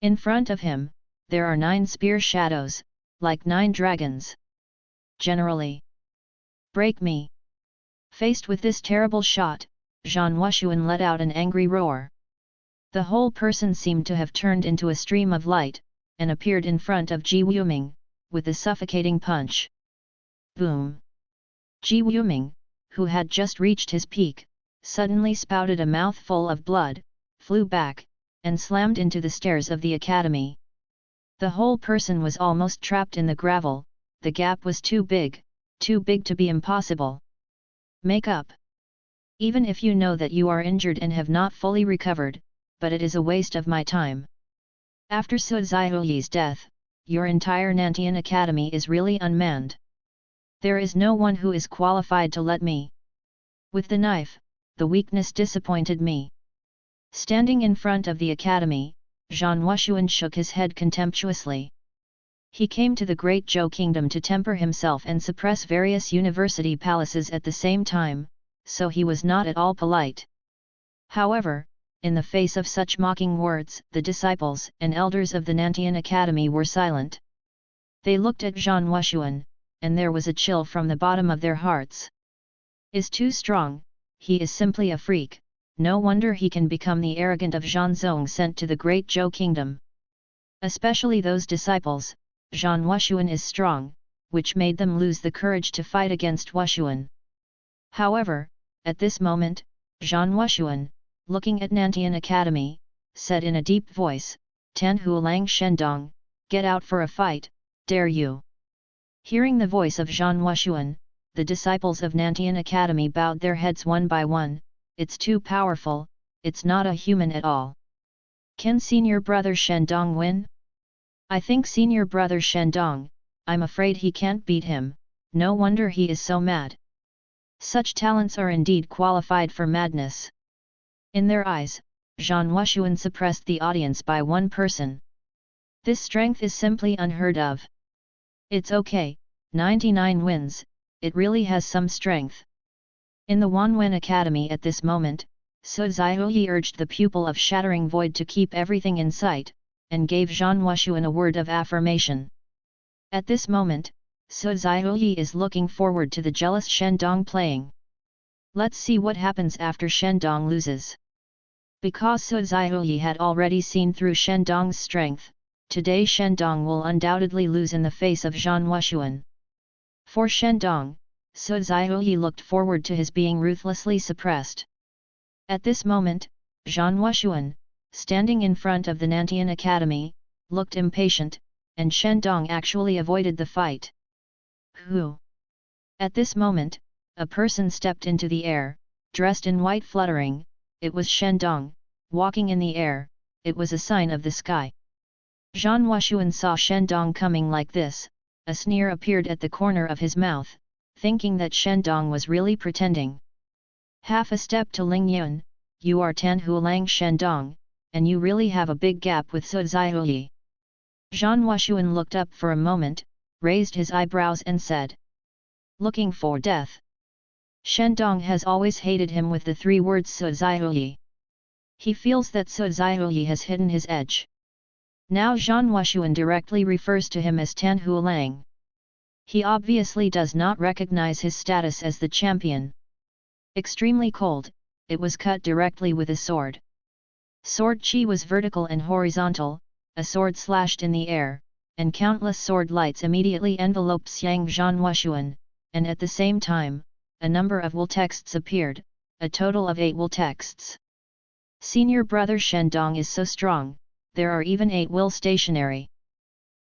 In front of him, there are 9 spear shadows, like 9 dragons. Generally, break me. Faced with this terrible shot, Zhang Wuxuan let out an angry roar. The whole person seemed to have turned into a stream of light, and appeared in front of Ji Wuming, with a suffocating punch. Boom! Ji Wuming, who had just reached his peak, suddenly spouted a mouthful of blood, flew back, and slammed into the stairs of the academy. The whole person was almost trapped in the gravel, the gap was too big to be impossible. Make up. Even if you know that you are injured and have not fully recovered, but it is a waste of my time. After Su Zhihuyi's death, your entire Nantian Academy is really unmanned. There is no one who is qualified to let me. With the knife, the weakness disappointed me. Standing in front of the academy, Zhang Wuxuan shook his head contemptuously. He came to the Great Zhou Kingdom to temper himself and suppress various university palaces at the same time, so he was not at all polite. However, in the face of such mocking words, the disciples and elders of the Nantian Academy were silent. They looked at Zhang Wuxuan, and there was a chill from the bottom of their hearts. Is too strong, he is simply a freak, no wonder he can become the arrogant of Zhanzong sent to the Great Zhou Kingdom. Especially those disciples, Zhang Wuxuan is strong, which made them lose the courage to fight against Wuxuan. However, at this moment, Zhang Wuxuan, looking at Nantian Academy, said in a deep voice, Tan Hulang Shendong, get out for a fight, dare you? Hearing the voice of Zhang Wuxuan, the disciples of Nantian Academy bowed their heads one by one. It's too powerful, it's not a human at all. Can senior brother Shendong win? I think senior brother Shendong, I'm afraid he can't beat him, no wonder he is so mad. Such talents are indeed qualified for madness. In their eyes, Zhang Wuxuan suppressed the audience by one person. This strength is simply unheard of. It's okay, 99 wins, it really has some strength. In the Wanwen Academy at this moment, Su Zhihuyi urged the pupil of Shattering Void to keep everything in sight, and gave Zhang Wuxuan a word of affirmation. At this moment, Su Zhihuyi is looking forward to the jealous Shendong playing. Let's see what happens after Shendong loses. Because Su Zhihuyi had already seen through Shendong's strength, today Shendong will undoubtedly lose in the face of Zhang Wuxuan. For Shendong, Su Zhihuyi looked forward to his being ruthlessly suppressed. At this moment, Zhang Wuxuan, standing in front of the Nantian Academy, looked impatient, and Shendong actually avoided the fight. Who? At this moment, a person stepped into the air, dressed in white fluttering, it was Shendong, walking in the air, it was a sign of the sky. Zhang Wuxuan saw Shendong coming like this, a sneer appeared at the corner of his mouth, thinking that Shendong was really pretending. Half a step to Ling Yun, you are Tan Hulang Shendong, and you really have a big gap with Su Zhihuyi. Zhang Wuxuan looked up for a moment, raised his eyebrows and said, looking for death. Shendong has always hated him with the three words Su Zaihui. He feels that Su Zaihui has hidden his edge. Now Zhan Wushuan directly refers to him as Tan Hualang. He obviously does not recognize his status as the champion. Extremely cold, it was cut directly with a sword. Sword chi was vertical and horizontal, a sword slashed in the air, and countless sword lights immediately enveloped Xiang Zhan Wushuan, and at the same time, a number of will texts appeared, a total of 8 will texts. Senior brother Shendong is so strong, there are even 8 will stationary.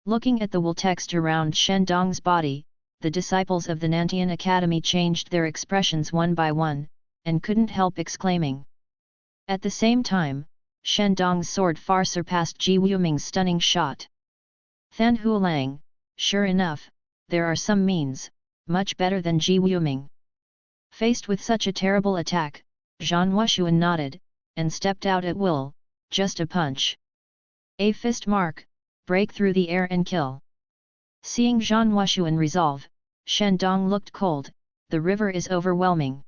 Looking at the will text around Shendong's body, the disciples of the Nantian Academy changed their expressions one by one, and couldn't help exclaiming. At the same time, Shendong's sword far surpassed Ji Wuming's stunning shot. Than Hualang, sure enough, there are some means, much better than Ji Wuming. Faced with such a terrible attack, Zhan Wushuan nodded, and stepped out at will, just a punch. A fist mark, break through the air and kill. Seeing Zhan Wushuan resolve, Shendong looked cold, the river is overwhelming.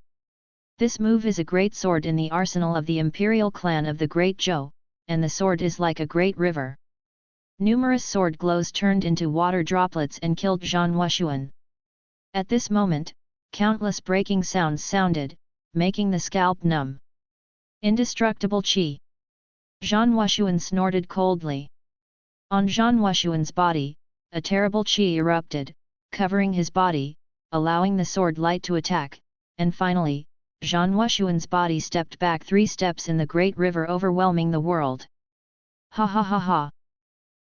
This move is a great sword in the arsenal of the imperial clan of the Great Zhou, and the sword is like a great river. Numerous sword glows turned into water droplets and killed Zhan Wushuan. At this moment, countless breaking sounds sounded, making the scalp numb. Indestructible Qi. Zhan Wushuan snorted coldly. On Zhan Wushuan's body, a terrible Qi erupted, covering his body, allowing the sword light to attack, and finally, Zhan Wushuan's body stepped back 3 steps in the great river overwhelming the world. Ha ha ha ha!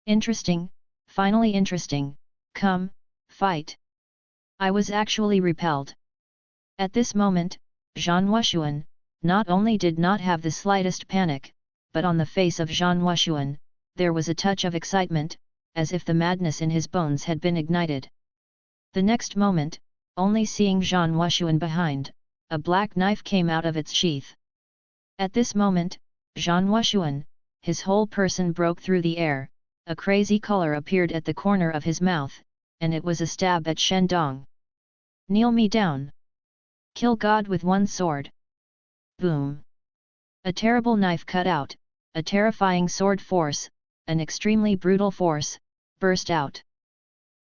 Interesting, finally interesting, come, fight! I was actually repelled. At this moment, Zhan Wushuan, not only did not have the slightest panic, but on the face of Zhan Wushuan, there was a touch of excitement, as if the madness in his bones had been ignited. The next moment, only seeing Zhan Wushuan behind, a black knife came out of its sheath. At this moment, Zhan Wushuan, his whole person broke through the air, a crazy color appeared at the corner of his mouth, and it was a stab at Shendong. Kneel me down. Kill God with one sword. Boom! A terrible knife cut out, a terrifying sword force, an extremely brutal force, burst out.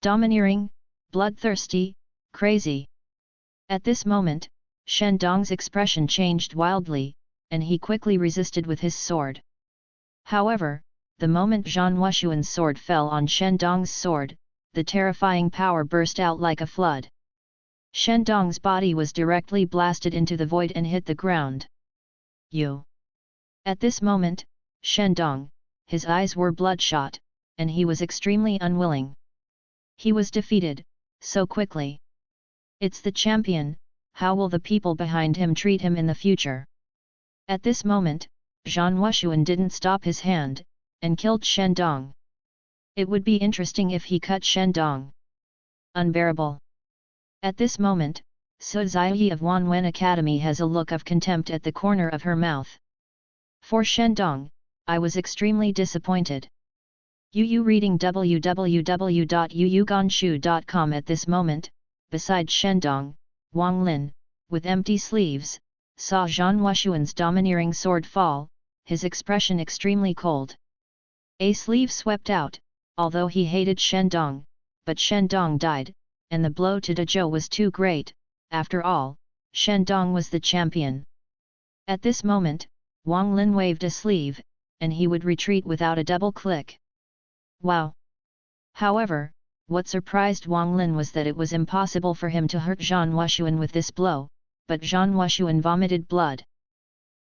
Domineering, bloodthirsty, crazy. At this moment, Shendong's expression changed wildly, and he quickly resisted with his sword. However, the moment Zhan Wushuan's sword fell on Shendong's sword, the terrifying power burst out like a flood. Shendong's body was directly blasted into the void and hit the ground. You! At this moment, Shendong, his eyes were bloodshot, and he was extremely unwilling. He was defeated, so quickly. It's the champion, how will the people behind him treat him in the future? At this moment, Zhan Wushuan didn't stop his hand, and killed Shendong. It would be interesting if he cut Shendong. Unbearable. At this moment, Su Zaiyi of Wanwen Academy has a look of contempt at the corner of her mouth. For Shendong, I was extremely disappointed. Yu reading www.yuyuganshu.com at this moment, beside Shendong, Wang Lin, with empty sleeves, saw Zhan Wushuan's domineering sword fall, his expression extremely cold. A sleeve swept out, although he hated Shendong, but Shendong died, and the blow to Dezhou was too great. After all, Shendong was the champion. At this moment, Wang Lin waved a sleeve, and he would retreat without a double click. Wow! However, what surprised Wang Lin was that it was impossible for him to hurt Zhan Wushuan with this blow, but Zhan Wushuan vomited blood.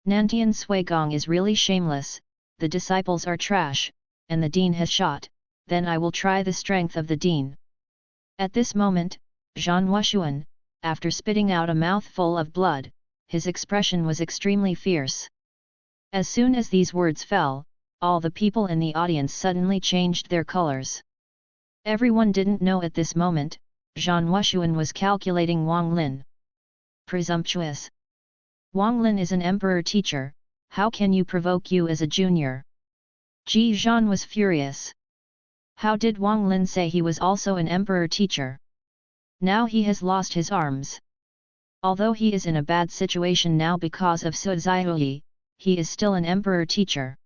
Nantian Suigong is really shameless, the disciples are trash, and the dean has shot, then I will try the strength of the dean. At this moment, Zhan Wushuan, after spitting out a mouthful of blood, his expression was extremely fierce. As soon as these words fell, all the people in the audience suddenly changed their colors. Everyone didn't know at this moment, Zhan Wushuan was calculating Wang Lin. Presumptuous! Wang Lin is an emperor teacher, how can you provoke you as a junior? Ji Zhan was furious. How did Wang Lin say he was also an emperor teacher? Now he has lost his arms. Although he is in a bad situation now because of Su Zhiyi, he is still an emperor teacher.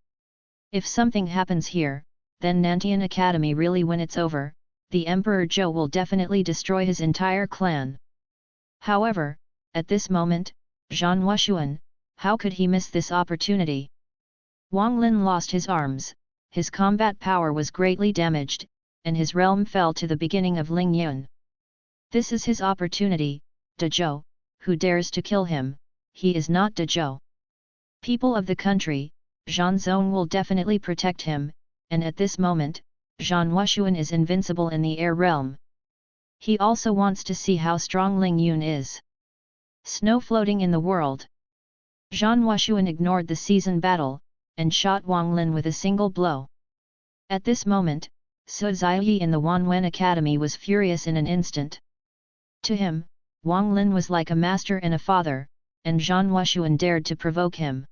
If something happens here, then Nantian Academy really when it's over, the Emperor Zhou will definitely destroy his entire clan. However, at this moment, Zhang Wuxuan, how could he miss this opportunity? Wang Lin lost his arms, his combat power was greatly damaged, and his realm fell to the beginning of Ling Yun. This is his opportunity, De Zhou, who dares to kill him, he is not De Zhou. People of the country, Zhang Zong will definitely protect him, and at this moment, Zhang Wuxuan is invincible in the air realm. He also wants to see how strong Ling Yun is. Snow floating in the world. Zhang Wuxuan ignored the season battle, and shot Wang Lin with a single blow. At this moment, Su Zhiyi in the Wanwen Academy was furious in an instant. To him, Wang Lin was like a master and a father, and Zhang Wuxuan dared to provoke him.